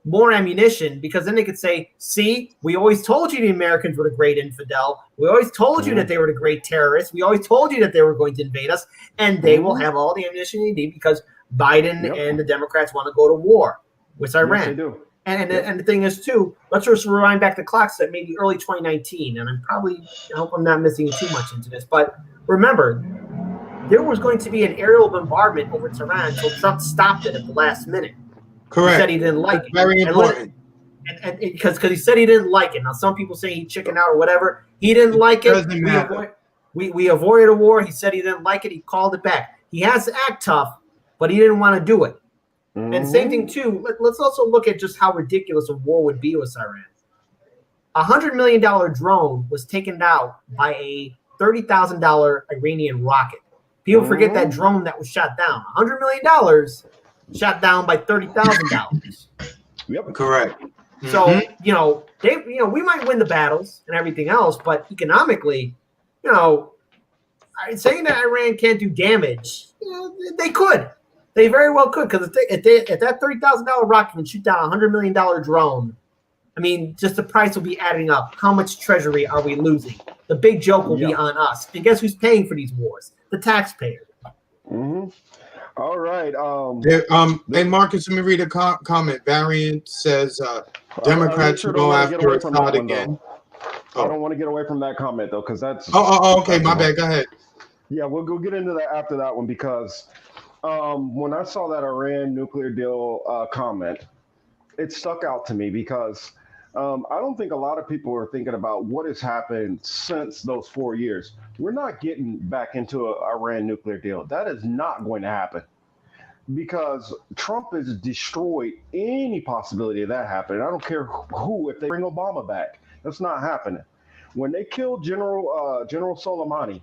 more ammunition, because then they could say, see, we always told you the Americans were the great infidel. We always told you that they were the great terrorists. We always told you that they were going to invade us, and they will have all the ammunition they need because Biden and the Democrats want to go to war with Iran. Yes, they do. And the thing is, too, let's just rewind back the clocks at maybe early 2019, and I hope I'm not missing too much into this, but remember, there was going to be an aerial bombardment over Tehran until Trump stopped it at the last minute. Correct. He said he didn't like it. Very important. And because he said he didn't like it. Now, some people say he chickened out or whatever. He didn't like it. Doesn't matter. We avoided a war. He said he didn't like it. He called it back. He has to act tough, but he didn't want to do it. And same thing, too. Let's also look at just how ridiculous a war would be with Iran. A $100 million drone was taken out by a $30,000 Iranian rocket. People forget that drone that was shot down. $100 million shot down by $30,000. Yep. Correct. So, we might win the battles and everything else, but economically, saying that Iran can't do damage, they could. They very well could, because if that $30,000 rocket can shoot down a $100 million drone, I mean, just the price will be adding up. How much treasury are we losing? The big joke will be on us. And guess who's paying for these wars? The taxpayer. All right. Hey, Marcus, let me read a comment. Variant says Democrats should go after Assad again. I don't want to get away from that comment, though, because that's... okay. My bad. Go ahead. Yeah, we'll go get into that after that one, because when I saw that Iran nuclear deal comment, it stuck out to me because I don't think a lot of people are thinking about what has happened since those 4 years. We're not getting back into an Iran nuclear deal. That is not going to happen because Trump has destroyed any possibility of that happening. I don't care who, if they bring Obama back, that's not happening. When they killed General Soleimani,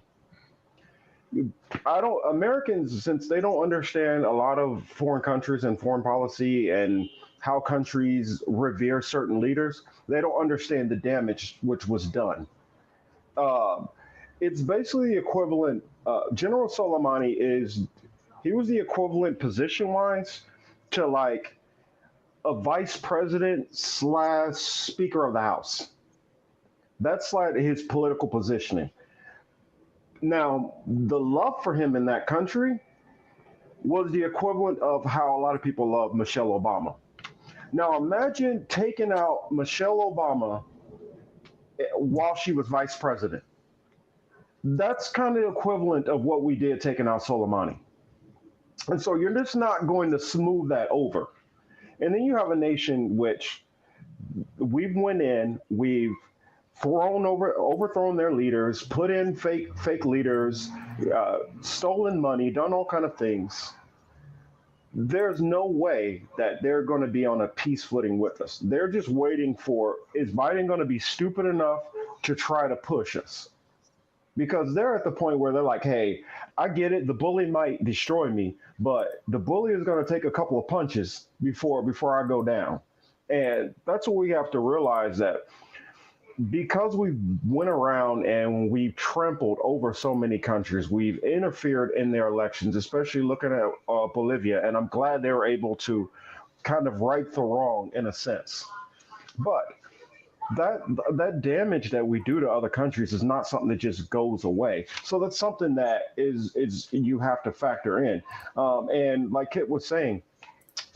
Americans, since they don't understand a lot of foreign countries and foreign policy and how countries revere certain leaders, they don't understand the damage which was done. It's basically the equivalent. General Soleimani was the equivalent position-wise to like a vice president / Speaker of the House. That's like his political positioning. Now, the love for him in that country was the equivalent of how a lot of people love Michelle Obama. Now imagine taking out Michelle Obama while she was vice president. That's kind of equivalent of what we did taking out Soleimani. And so you're just not going to smooth that over. And then you have a nation which we've went in, we've overthrown their leaders, put in fake leaders, stolen money, done all kind of things. There's no way that they're going to be on a peace footing with us. They're just waiting for, is Biden going to be stupid enough to try to push us? Because they're at the point where they're like, hey, I get it, the bully might destroy me, but the bully is going to take a couple of punches before I go down. And that's what we have to realize, that because we went around and we've trampled over so many countries, we've interfered in their elections, especially looking at Bolivia, and I'm glad they were able to kind of right the wrong in a sense. But that damage that we do to other countries is not something that just goes away. So that's something that is you have to factor in. And like Kit was saying,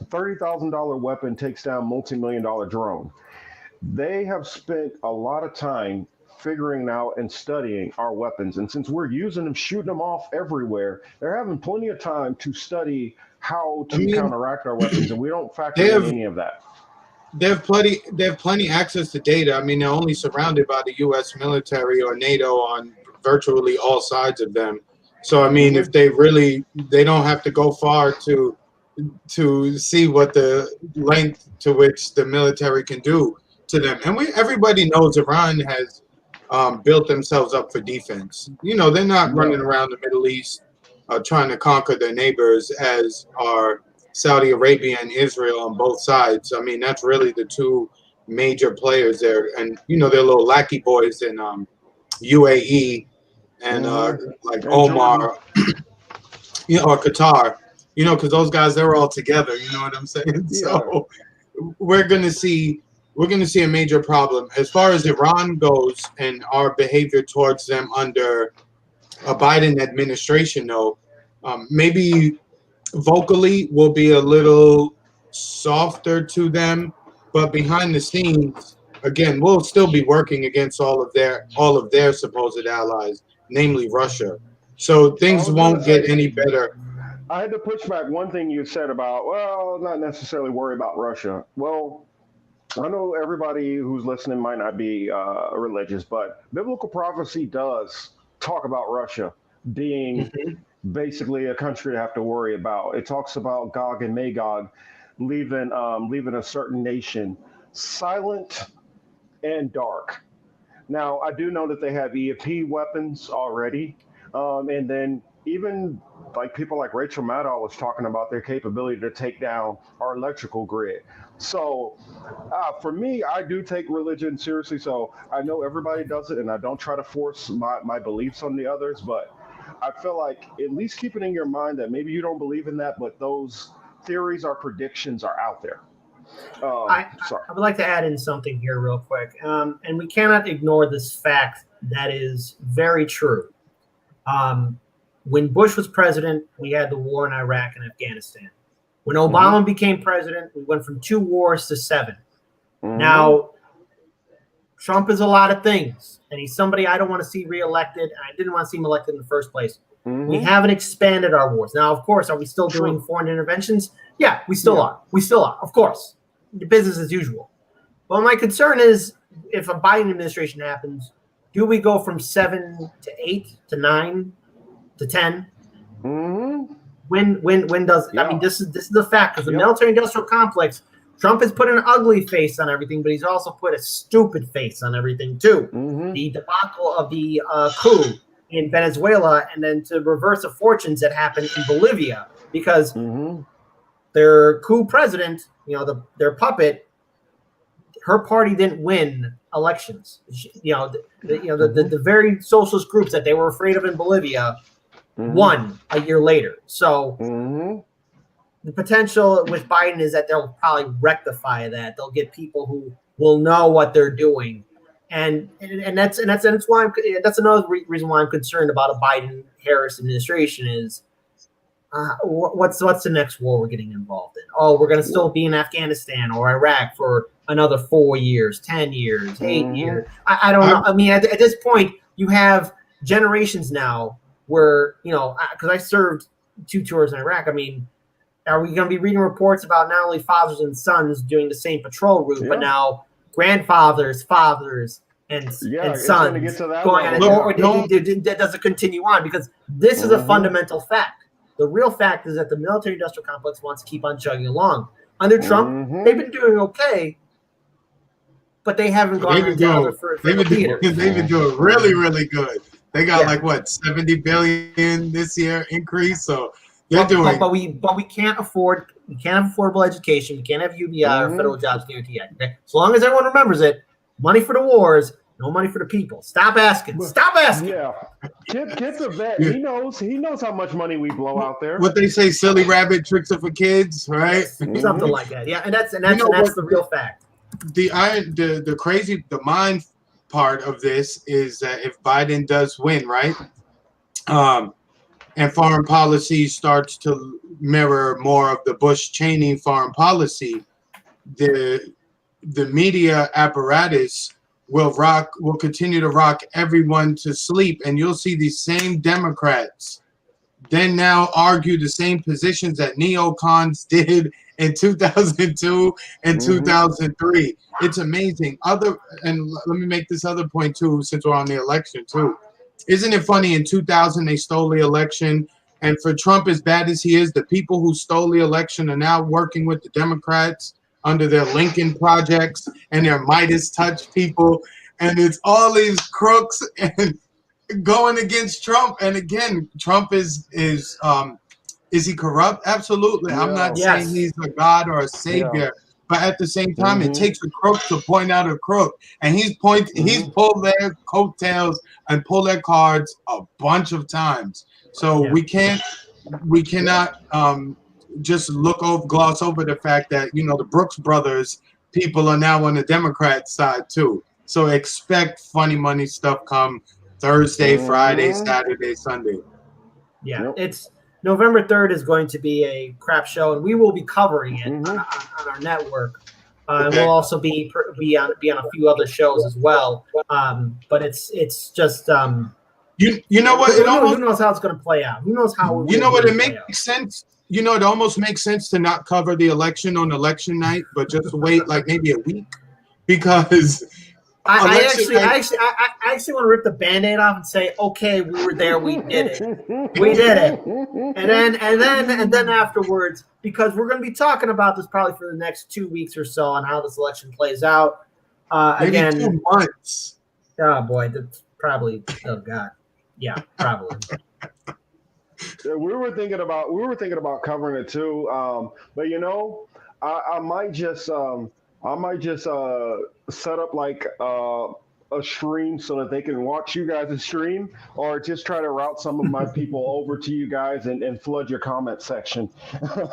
$30,000 weapon takes down multi-million-dollar drone. They have spent a lot of time figuring out and studying our weapons. And since we're using them, shooting them off everywhere, they're having plenty of time to study how to counteract our weapons. And we don't factor in any of that. They have plenty access to data. I mean, they're only surrounded by the U.S. military or NATO on virtually all sides of them. So, I mean, if they don't have to go far to see what the length to which the military can do to them. And everybody knows Iran has built themselves up for defense. You know, they're not running around the Middle East trying to conquer their neighbors, as are Saudi Arabia and Israel on both sides. I mean, that's really the two major players there. And, you know, they're little lackey boys in UAE and like Omar, you know, or Qatar, you know, because those guys, they're all together. You know what I'm saying? Yeah. So we're going to see a major problem. As far as Iran goes and our behavior towards them under a Biden administration, though, maybe vocally we'll be a little softer to them, but behind the scenes, again, we'll still be working against all of their supposed allies, namely Russia. So things won't get any better. I had to push back one thing you said about, well, not necessarily worry about Russia. Well, I know everybody who's listening might not be religious, but biblical prophecy does talk about Russia being basically a country to have to worry about. It talks about Gog and Magog leaving a certain nation silent and dark. Now, I do know that they have EMP weapons already, and then even like people like Rachel Maddow was talking about their capability to take down our electrical grid. So for me, I do take religion seriously. So I know everybody does it, and I don't try to force my beliefs on the others, but I feel like at least keep it in your mind that maybe you don't believe in that, but those theories or predictions are out there. I would like to add in something here real quick. And we cannot ignore this fact that is very true. When Bush was president, we had the war in Iraq and Afghanistan. When Obama became president, we went from 2 wars to 7. Now, Trump is a lot of things, and he's somebody I don't want to see reelected, and I didn't want to see him elected in the first place. We haven't expanded our wars. Now, of course, are we still doing foreign interventions? Yeah, we still are. We still are, of course. Business as usual. But my concern is, if a Biden administration happens, do we go from 7 to 8 to 9 to 10? When does I mean, this is the fact, because the military-industrial complex, Trump has put an ugly face on everything, but he's also put a stupid face on everything too. The debacle of the coup in Venezuela, and then to reverse the fortunes that happened in Bolivia, because their coup president, you know, their puppet, her party didn't win elections. The very socialist groups that they were afraid of in Bolivia won a year later. So the potential with Biden is that they'll probably rectify that. They'll get people who will know what they're doing, and that's why that's another reason why I'm concerned about a Biden-Harris administration is what's the next war we're getting involved in? Oh, we're going to still be in Afghanistan or Iraq for another 4 years, 10 years, 8 years. I don't know. I mean, at this point, you have generations now where, because I served 2 tours in Iraq. I mean, are we going to be reading reports about not only fathers and sons doing the same patrol route, but now grandfathers, fathers, and sons get to that going on it? Does it continue on? Because this is a fundamental fact. The real fact is that the military-industrial complex wants to keep on chugging along. Under Trump, they've been doing okay, but they haven't gone down They've been doing really, really good. They got like what, $70 billion this year increase. So they're doing. But we can't afford. We can't have affordable education. We can't have UBI or Federal Jobs Guarantee Act. Okay? As long as everyone remembers it, money for the wars, no money for the people. Stop asking. Stop asking. Yeah, Kit's a vet. He knows how much money we blow out there. What they say, silly rabbit tricks are for kids, right? Yes, something like that. Yeah, and that's the real fact. The mind part of this is that if Biden does win, right, and foreign policy starts to mirror more of the Bush-Cheney foreign policy, the media apparatus will continue to rock everyone to sleep, and you'll see these same Democrats then now argue the same positions that neocons did in 2002 and 2003. It's amazing. And let me make this other point too, since we're on the election too. Isn't it funny? In 2000 they stole the election, and for Trump, as bad as he is, the people who stole the election are now working with the Democrats under their Lincoln projects and their Midas touch people, and it's all these crooks and going against Trump. And again, Trump is he corrupt? Absolutely. I'm not saying he's a god or a savior, but at the same time, it takes a crook to point out a crook, and he's pulled their coattails and pulled their cards a bunch of times. So we cannot just gloss over the fact that the Brooks Brothers people are now on the Democrat side too. So expect funny money stuff come Thursday, Friday, Saturday, Sunday. Yeah, it's November 3rd is going to be a crap show, and we will be covering it on our network. And we'll also be on a few other shows as well. But it's just you know what? Who knows how it's going to play out? Who knows how? It makes sense. It almost makes sense to not cover the election on election night, but just wait like maybe a week, because I actually want to rip the Band-Aid off and say, okay, we were there, we did it, and then afterwards, because we're going to be talking about this probably for the next 2 weeks or so on how this election plays out. Maybe 2 months. Oh boy, that's probably. Oh god, yeah, probably. Yeah, we were thinking about covering it too, but I might just set up like a stream so that they can watch you guys' stream, or just try to route some of my people over to you guys and flood your comment section.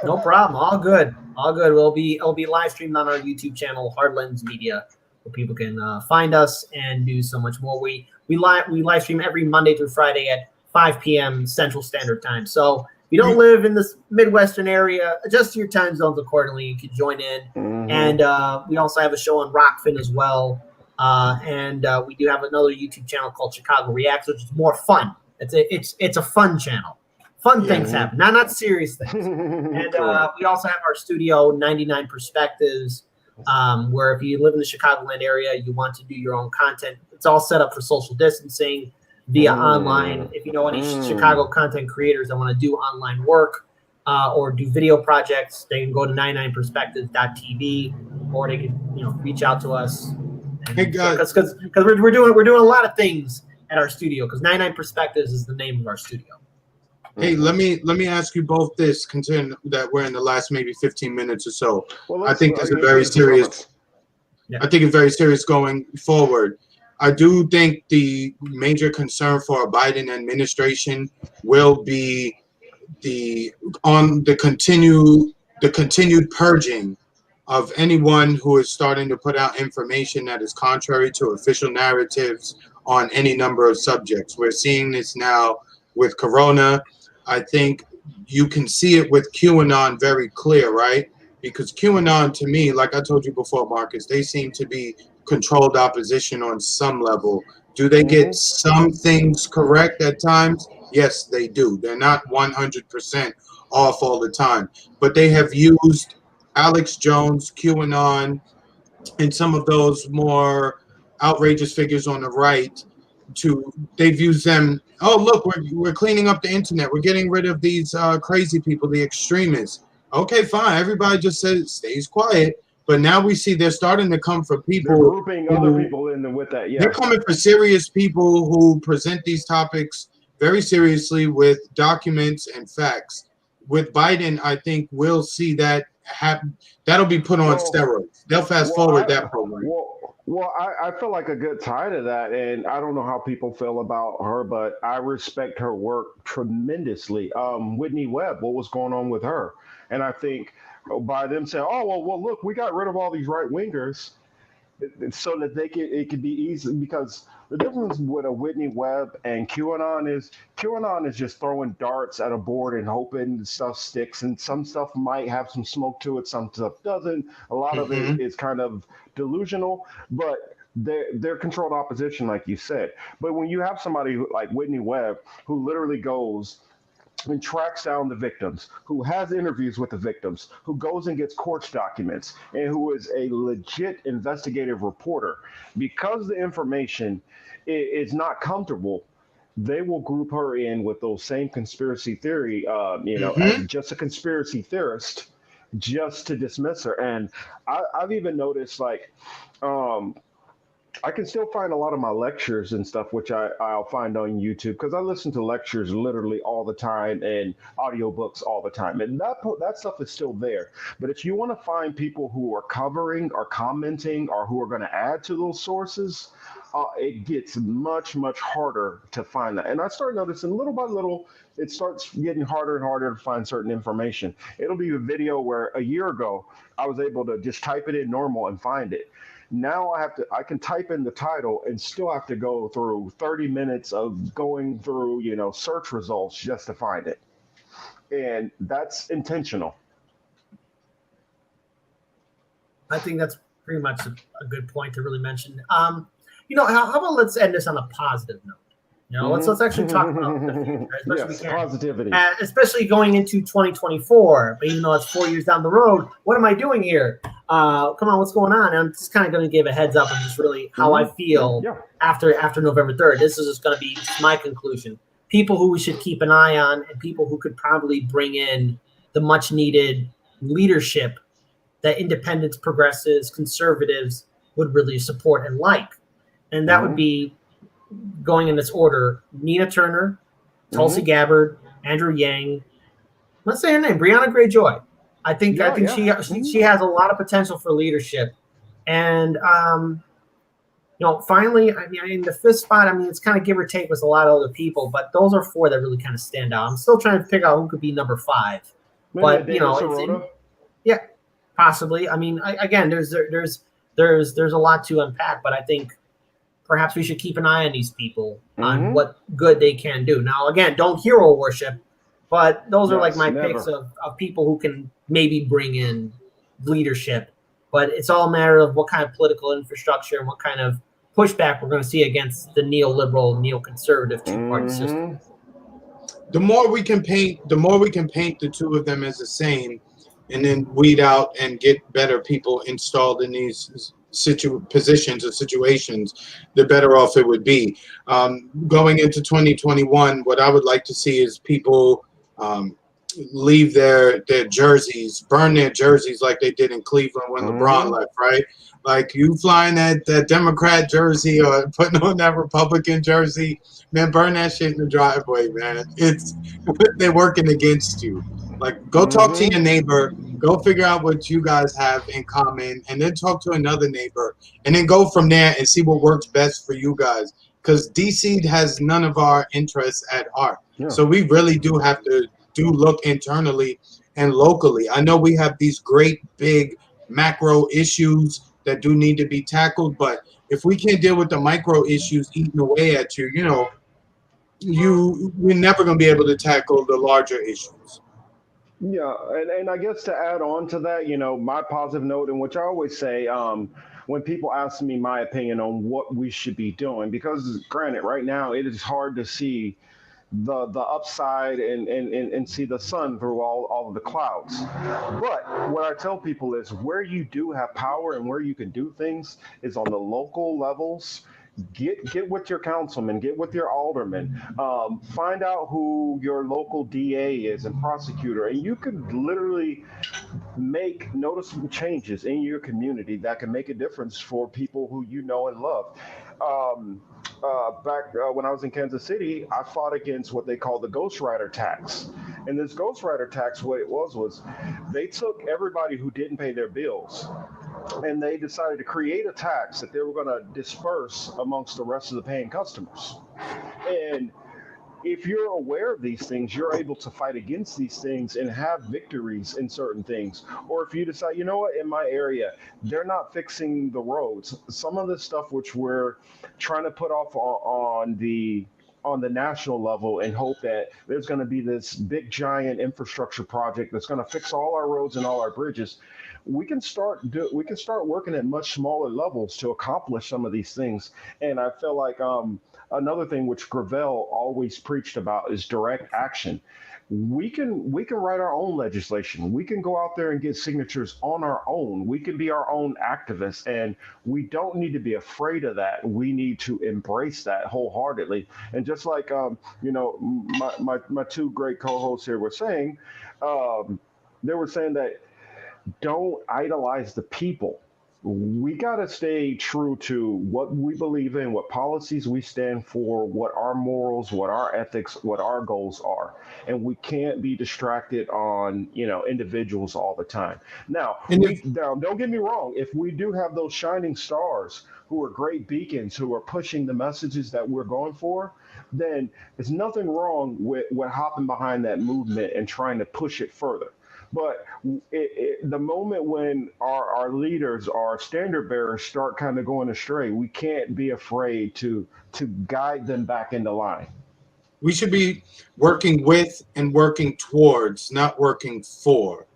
No problem. All good. It'll be live streamed on our YouTube channel, Hard Lens Media, where people can find us and do so much more. We live stream every Monday through Friday at 5 p.m. Central Standard Time. So if you don't live in this Midwestern area, adjust your time zones accordingly. You can join in. And we also have a show on Rockfin as well. And we do have another YouTube channel called Chicago Reacts, which is more fun. It's a fun channel. Fun things happen, not serious things. And we also have our studio, 99 Perspectives, where if you live in the Chicagoland area, you want to do your own content. It's all set up for social distancing via online. If you know any Chicago content creators that want to do online work or do video projects, they can go to 99perspectives.tv, or they can reach out to us. Because we're doing a lot of things at our studio, because 99 Perspectives is the name of our studio. Hey, let me ask you both this, considering that we're in the last maybe 15 minutes or so. I think this is very serious. I think it's very serious going forward. I do think the major concern for a Biden administration will be the continued purging of anyone who is starting to put out information that is contrary to official narratives on any number of subjects. We're seeing this now with Corona. I think you can see it with QAnon very clear, right? Because QAnon, to me, like I told you before, Marcus, they seem to be controlled opposition on some level. Do they get some things correct at times? Yes, they do. They're not 100% off all the time, but they have used Alex Jones, QAnon, and some of those more outrageous figures on the right they've used them. Oh, look, we're cleaning up the internet. We're getting rid of these crazy people, the extremists. Okay, fine. Everybody just stays quiet. But now we see they're starting to come for people. They're grouping other people in with that. Yeah, they're coming for serious people who present these topics very seriously with documents and facts. With Biden, I think we'll see that that'll be put on steroids. They'll fast forward that program. I feel like a good tie to that, and I don't know how people feel about her, but I respect her work tremendously. Whitney Webb, what was going on with her? And I think by them saying, "Oh, well, look, we got rid of all these right wingers," so that it could be easy, because the difference with a Whitney Webb and QAnon is just throwing darts at a board and hoping stuff sticks, and some stuff might have some smoke to it, some stuff doesn't. A lot of it is kind of delusional, but they're controlled opposition, like you said. But when you have somebody like Whitney Webb, who literally goes and tracks down the victims, who has interviews with the victims, who goes and gets court documents, and who is a legit investigative reporter, because the information is not comfortable, they will group her in with those same conspiracy theory, as just a conspiracy theorist, just to dismiss her. And I've even noticed, like, I can still find a lot of my lectures and stuff, which I'll find on YouTube, because I listen to lectures literally all the time and audiobooks all the time. And that stuff is still there. But if you want to find people who are covering or commenting or who are going to add to those sources, it gets much, much harder to find that. And I start noticing little by little, it starts getting harder and harder to find certain information. It'll be a video where a year ago, I was able to just type it in normal and find it. Now I can type in the title and still have to go through 30 minutes of going through, search results just to find it. And that's intentional. I think that's pretty much a good point to really mention. How about let's end this on a positive note? Let's actually talk about the future, as much as we can. Positivity. Especially going into 2024. But even though it's 4 years down the road, what am I doing here? Come on, what's going on? And I'm just kind of going to give a heads up on just really how I feel after November 3rd. This is just going to be my conclusion. People who we should keep an eye on, and people who could probably bring in the much needed leadership that independents, progressives, conservatives would really support and like. And that would be, going in this order: Nina Turner, Tulsi Gabbard, Andrew Yang. Let's say her name, Brianna Greyjoy. I think she has a lot of potential for leadership. And finally, the fifth spot, it's kind of give or take with a lot of other people, but those are four that really kind of stand out. I'm still trying to figure out who could be number 5. But possibly. Again, there's a lot to unpack, but I think perhaps we should keep an eye on these people, on what good they can do. Now, again, don't hero worship, but those are like my picks of people who can maybe bring in leadership. But it's all a matter of what kind of political infrastructure and what kind of pushback we're going to see against the neoliberal, neoconservative two-party system. The more we can paint the two of them as the same, and then weed out and get better people installed in these positions or situations, the better off it would be. Going into 2021, what I would like to see is people leave their jerseys, burn their jerseys like they did in Cleveland when LeBron left, right? Like, you flying that Democrat jersey or putting on that Republican jersey, man, burn that shit in the driveway, man. They're working against you. Like, go talk to your neighbor, go figure out what you guys have in common, and then talk to another neighbor, and then go from there and see what works best for you guys. Because DC has none of our interests at heart. Yeah. So we really do have to look internally and locally. I know we have these great big macro issues that do need to be tackled, but if we can't deal with the micro issues eating away at you, we're never going to be able to tackle the larger issues. Yeah, and I guess to add on to that, my positive note, in which I always say, when people ask me my opinion on what we should be doing, because granted, right now it is hard to see the upside and see the sun through all of the clouds. But what I tell people is where you do have power and where you can do things is on the local levels. Get with your councilman, get with your alderman, find out who your local DA is and prosecutor, and you can literally make noticeable changes in your community that can make a difference for people who you know and love. Back when I was in Kansas City, I fought against what they call the ghostwriter tax. And this ghostwriter tax, what it was they took everybody who didn't pay their bills and they decided to create a tax that they were going to disperse amongst the rest of the paying customers. And if you're aware of these things, you're able to fight against these things and have victories in certain things. Or if you decide, you know what, in my area, they're not fixing the roads. Some of the stuff which we're trying to put off on the national level and hope that there's going to be this big giant infrastructure project that's going to fix all our roads and all our bridges. We can start working at much smaller levels to accomplish some of these things. And I feel like another thing which Gravel always preached about is direct action. We can write our own legislation. We can go out there and get signatures on our own. We can be our own activists, and we don't need to be afraid of that. We need to embrace that wholeheartedly. And just like my two great co-hosts here were saying, they were saying that don't idolize the people. We got to stay true to what we believe in, what policies we stand for, what our morals, what our ethics, what our goals are. And we can't be distracted on, individuals all the time. Now, now, don't get me wrong. If we do have those shining stars who are great beacons, who are pushing the messages that we're going for, then there's nothing wrong with hopping behind that movement and trying to push it further. But the moment when our leaders, our standard bearers, start kind of going astray, we can't be afraid to guide them back into line. We should be working with and working towards, not working for.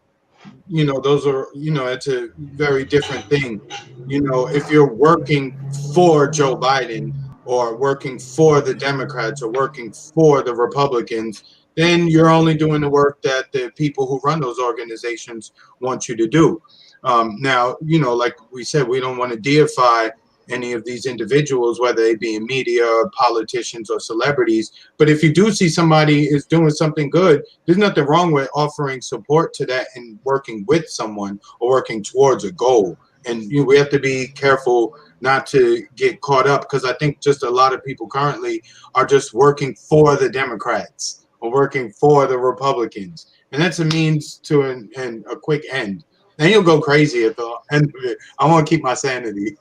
Those are, it's a very different thing. If you're working for Joe Biden or working for the Democrats or working for the Republicans, then you're only doing the work that the people who run those organizations want you to do. Now, like we said, we don't want to deify any of these individuals, whether they be in media or politicians or celebrities. But if you do see somebody is doing something good, there's nothing wrong with offering support to that and working with someone or working towards a goal. And we have to be careful not to get caught up, because I think just a lot of people currently are just working for the Democrats or working for the Republicans. And that's a means to a quick end. Then you'll go crazy at the end of it. I want to keep my sanity.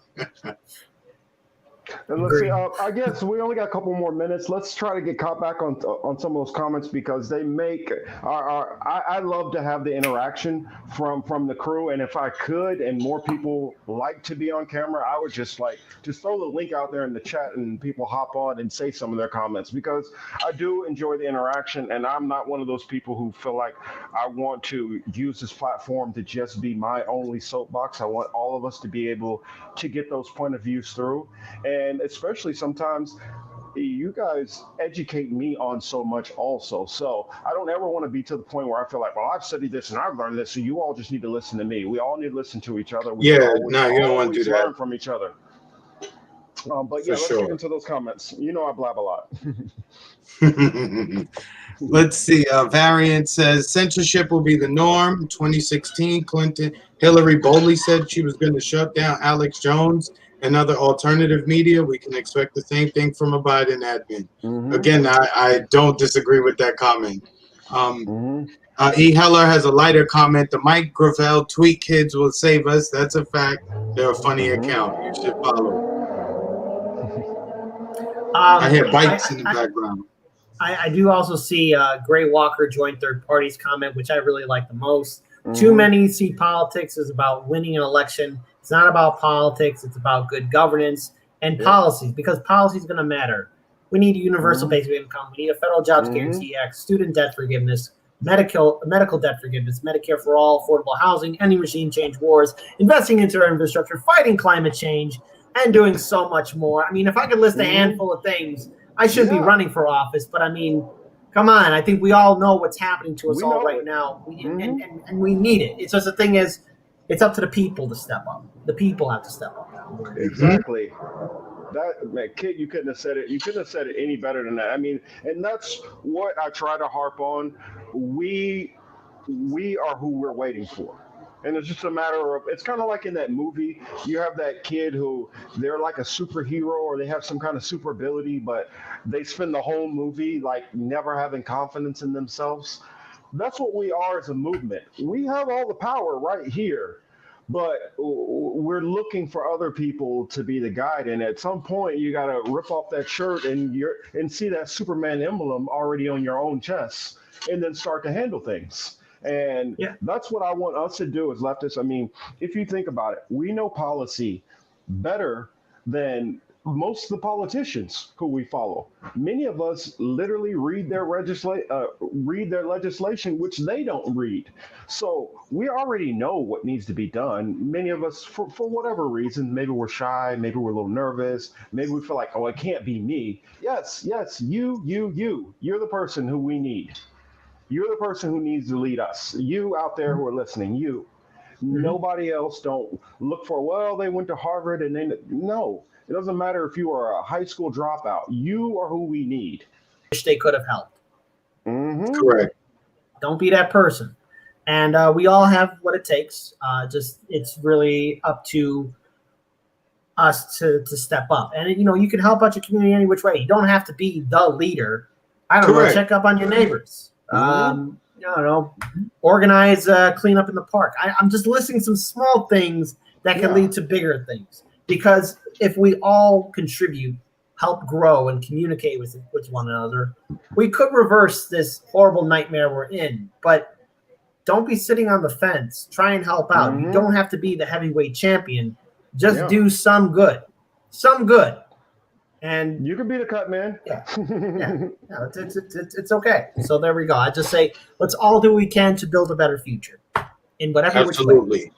And let's see. I guess we only got a couple more minutes. Let's try to get caught back on some of those comments, because they make I love to have the interaction from the crew. And if I could, and more people like to be on camera, I would just throw the link out there in the chat and people hop on and say some of their comments, because I do enjoy the interaction. And I'm not one of those people who feel like I want to use this platform to just be my only soapbox. I want all of us to be able to get those point of views through. And especially sometimes you guys educate me on so much also. So I don't ever want to be to the point where I feel like, well, I've studied this and I've learned this, so you all just need to listen to me. We all need to listen to each other. We you don't want to do that. Learn from each other. But yeah, let's get into those comments. I blab a lot. Let's see. Variant says censorship will be the norm. 2016, Hillary boldly said she was going to shut down Alex Jones and other alternative media. We can expect the same thing from a Biden admin. Mm-hmm. Again, I don't disagree with that comment. E. Heller has a lighter comment. The Mike Gravel tweet kids will save us. That's a fact. They're a funny account. You should follow. I hear bikes in the background. I do also see Gray Walker join third parties comment, which I really like the most. Too many see politics is about winning an election. It's not about politics. It's about good governance and policies, because policy is going to matter. We need a universal basic income. We need a federal jobs guarantee act, student debt forgiveness, medical debt forgiveness, Medicare for all, affordable housing, ending regime change wars, investing into our infrastructure, fighting climate change, and doing so much more. I mean, if I could list a handful of things, I shouldn't be running for office, but I mean, come on. I think we all know what's happening to us all right now, and we need it. It's just the thing is, it's up to the people to step up. The people have to step up now. Exactly. That man, Kit, you couldn't have said it. You couldn't have said it any better than that. I mean, and that's what I try to harp on. We are who we're waiting for. And it's just a matter of, it's kind of like in that movie, you have that kid who they're like a superhero or they have some kind of super ability, but they spend the whole movie like never having confidence in themselves. That's what we are as a movement. We have all the power right here, but we're looking for other people to be the guide. And at some point, you got to rip off that shirt and see that Superman emblem already on your own chest, and then start to handle things. And that's what I want us to do as leftists. I mean, if you think about it, we know policy better than most of the politicians who we follow. Many of us literally read their legislation, which they don't read. So we already know what needs to be done. Many of us, for whatever reason, maybe we're shy, maybe we're a little nervous, maybe we feel like, oh, it can't be me. Yes, you're the person who we need. You're the person who needs to lead us. You out there who are listening, you. Nobody else. Don't look for, well, they went to Harvard and then, no. It doesn't matter if you are a high school dropout. You are who we need. Wish they could have helped. Correct. Don't be that person. And we all have what it takes. Just it's really up to us to step up. And, you know, you can help out your community any which way. You don't have to be the leader. I don't know, check up on your neighbors. You know, organize cleanup in the park. I'm just listing some small things that can lead to bigger things. Because if we all contribute, help grow, and communicate with one another, we could reverse this horrible nightmare we're in. But don't be sitting on the fence. Try and help out. You don't have to be the heavyweight champion. Just do some good. Some good. And you can be the cut man. It's okay. So there we go. I just say, let's all do what we can to build a better future in whatever which way.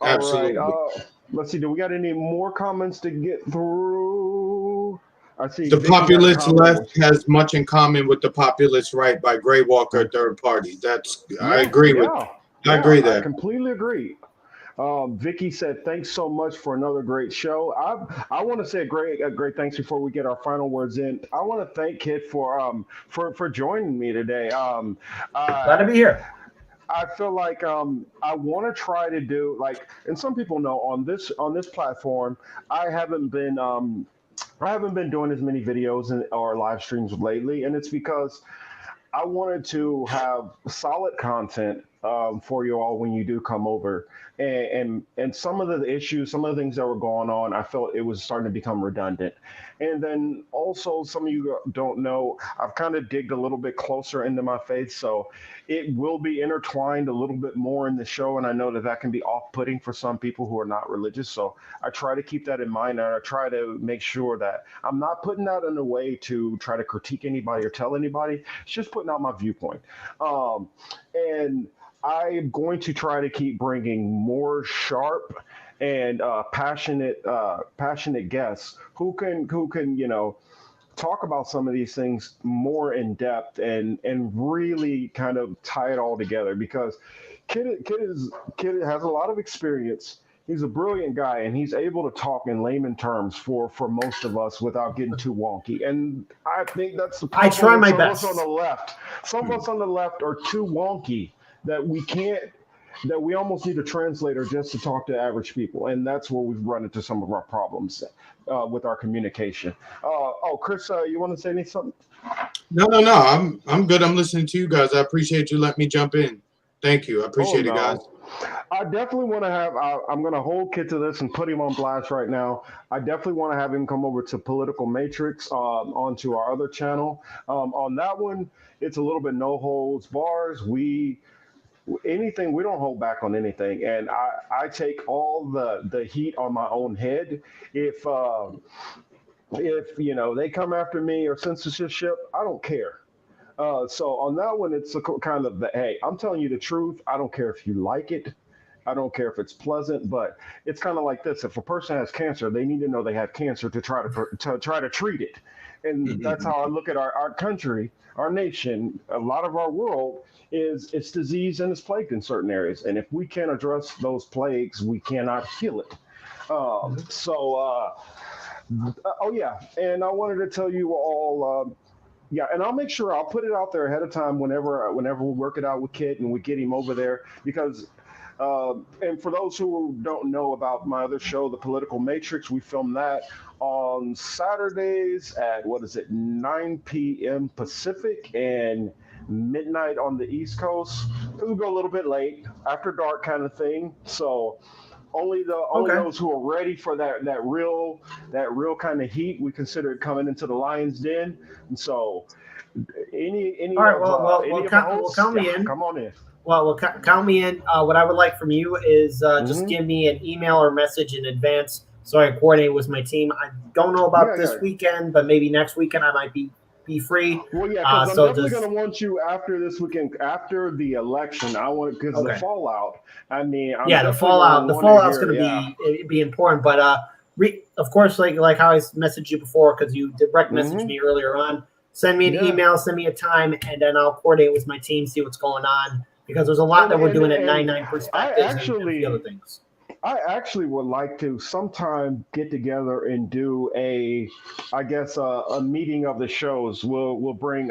Absolutely. All right. Let's see. Do we got any more comments to get through? I see. The populist left has much in common with the populist right by Gray Walker, third party. I agree with. I agree there. I completely agree. Vicky said, "Thanks so much for another great show." I want to say a great thanks before we get our final words in. I want to thank Kit for joining me today. Glad to be here. I feel like I want to try to do and some people know on this platform, I haven't been doing as many videos or live streams lately, and it's because I wanted to have solid content for you all when you do come over, and some of the issues, some of the things that were going on, I felt it was starting to become redundant. And then also, some of you don't know, I've kind of digged a little bit closer into my faith, so it will be intertwined a little bit more in the show, and I know that can be off-putting for some people who are not religious, so I try to keep that in mind, and I try to make sure that I'm not putting that in a way to try to critique anybody or tell anybody. It's just putting out my viewpoint. And I'm going to try to keep bringing more sharp and passionate guests who can talk about some of these things more in depth and really kind of tie it all together, because Kid has a lot of experience. He's a brilliant guy, and he's able to talk in layman terms for most of us without getting too wonky. And I think that's the problem. I try my best. Some of us on the left are too wonky that we almost need a translator just to talk to average people. And that's where we've run into some of our problems with our communication. Chris, you want to say anything? No. I'm good. I'm listening to you guys. I appreciate you letting me jump in. Thank you. I appreciate it, guys. I definitely want to have, I'm going to hold Kit to this and put him on blast right now. I definitely want to have him come over to Political Matrix onto our other channel. On that one, it's a little bit no holds bars. We don't hold back on anything, and I take all the heat on my own head if if they come after me or censorship, I don't care. So on that one, it's a kind of the, hey, I'm telling you the truth. I don't care if you like it. I don't care if it's pleasant, but it's kind of like this. If a person has cancer, they need to know they have cancer to try to treat it. And that's how I look at our country, our nation. A lot of our world is it's disease and it's plagued in certain areas. And if we can't address those plagues, we cannot heal it. Oh yeah, and I wanted to tell you all. Yeah, and I'll make sure I'll put it out there ahead of time whenever we work it out with Kit and we get him over there because. And for those who don't know about my other show, The Political Matrix, we film that on Saturdays at 9 p.m. Pacific and midnight on the East Coast. We'll go a little bit late, after dark kind of thing. So only those who are ready for that real kind of heat, we consider it coming into the lion's den. And so any all right, count me in. Come on in. Well, count me in. What I would like from you is just give me an email or message in advance so I can coordinate with my team. I don't know about this weekend, but maybe next weekend I might be free. Well, yeah, because I'm definitely going to want you after this weekend, after the election. I want because the fallout. I mean, the fallout's going to be important. But of course, like how I messaged you before, because you direct messaged me earlier on. Send me an email, send me a time, and then I'll coordinate with my team, see what's going on. Because there's a lot that we're doing at 99 Perspectives and other things. I actually would like to sometime get together and do a meeting of the shows. We'll bring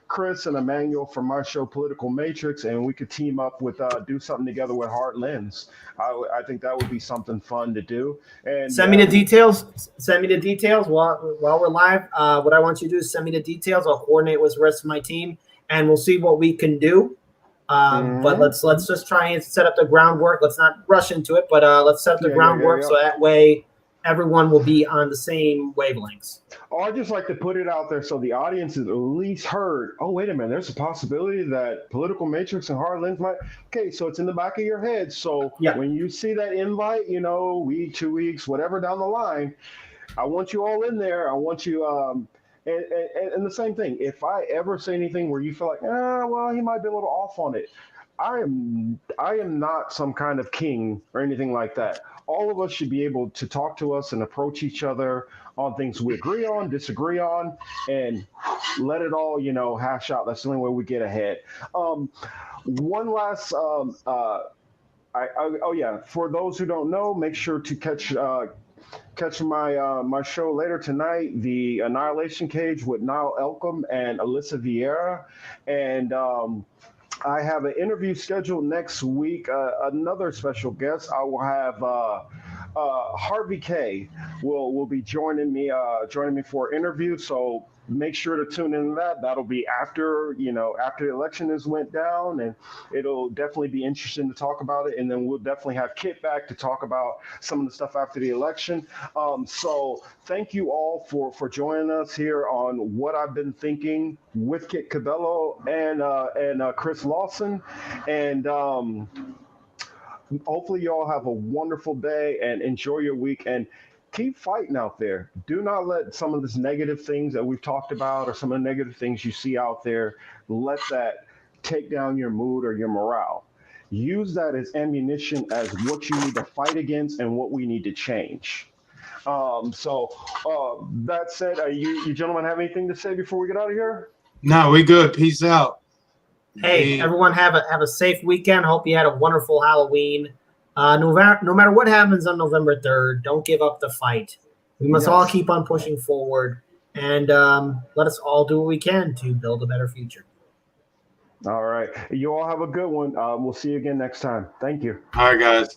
Chris and Emmanuel from my show Political Matrix, and we could team up with do something together with Heart Lens. I think that would be something fun to do. And send me the details. Send me the details while we're live. What I want you to do is send me the details. I'll coordinate with the rest of my team, and we'll see what we can do. But let's just try and set up the groundwork. Let's not rush into it, but let's set up the groundwork so that way everyone will be on the same wavelengths. Oh, I just like to put it out there so the audience is at least heard. Oh, wait a minute. There's a possibility that Political Matrix and Hard Lens might. Okay, so it's in the back of your head. So when you see that invite, 2 weeks, whatever down the line, I want you all in there. I want you. And the same thing, if I ever say anything where you feel like, he might be a little off on it, I am not some kind of king or anything like that. All of us should be able to talk to us and approach each other on things we agree on, disagree on, and let it all, hash out. That's the only way we get ahead. One last, for those who don't know, make sure to catch my show later tonight, The Annihilation Cage with Niall Elcom and Alyssa Vieira. And I have an interview scheduled next week, another special guest. I will have Harvey K will be joining me for an interview. So make sure to tune in to that. That'll be after the election has went down, and it'll definitely be interesting to talk about it. And then we'll definitely have Kit back to talk about some of the stuff after the election. So thank you all for joining us here on What I've Been Thinking with Kit Cabello and Chris Lawson. And hopefully you all have a wonderful day and enjoy your week. And keep fighting out there. Do not let some of these negative things that we've talked about or some of the negative things you see out there, let that take down your mood or your morale. Use that as ammunition as what you need to fight against and what we need to change. That said, you gentlemen have anything to say before we get out of here? No, we good. Peace out. Hey, everyone have a safe weekend. Hope you had a wonderful Halloween. No matter what happens on November 3rd, don't give up the fight. We must all keep on pushing forward, and let us all do what we can to build a better future. All right. You all have a good one. We'll see you again next time. Thank you. All right, guys.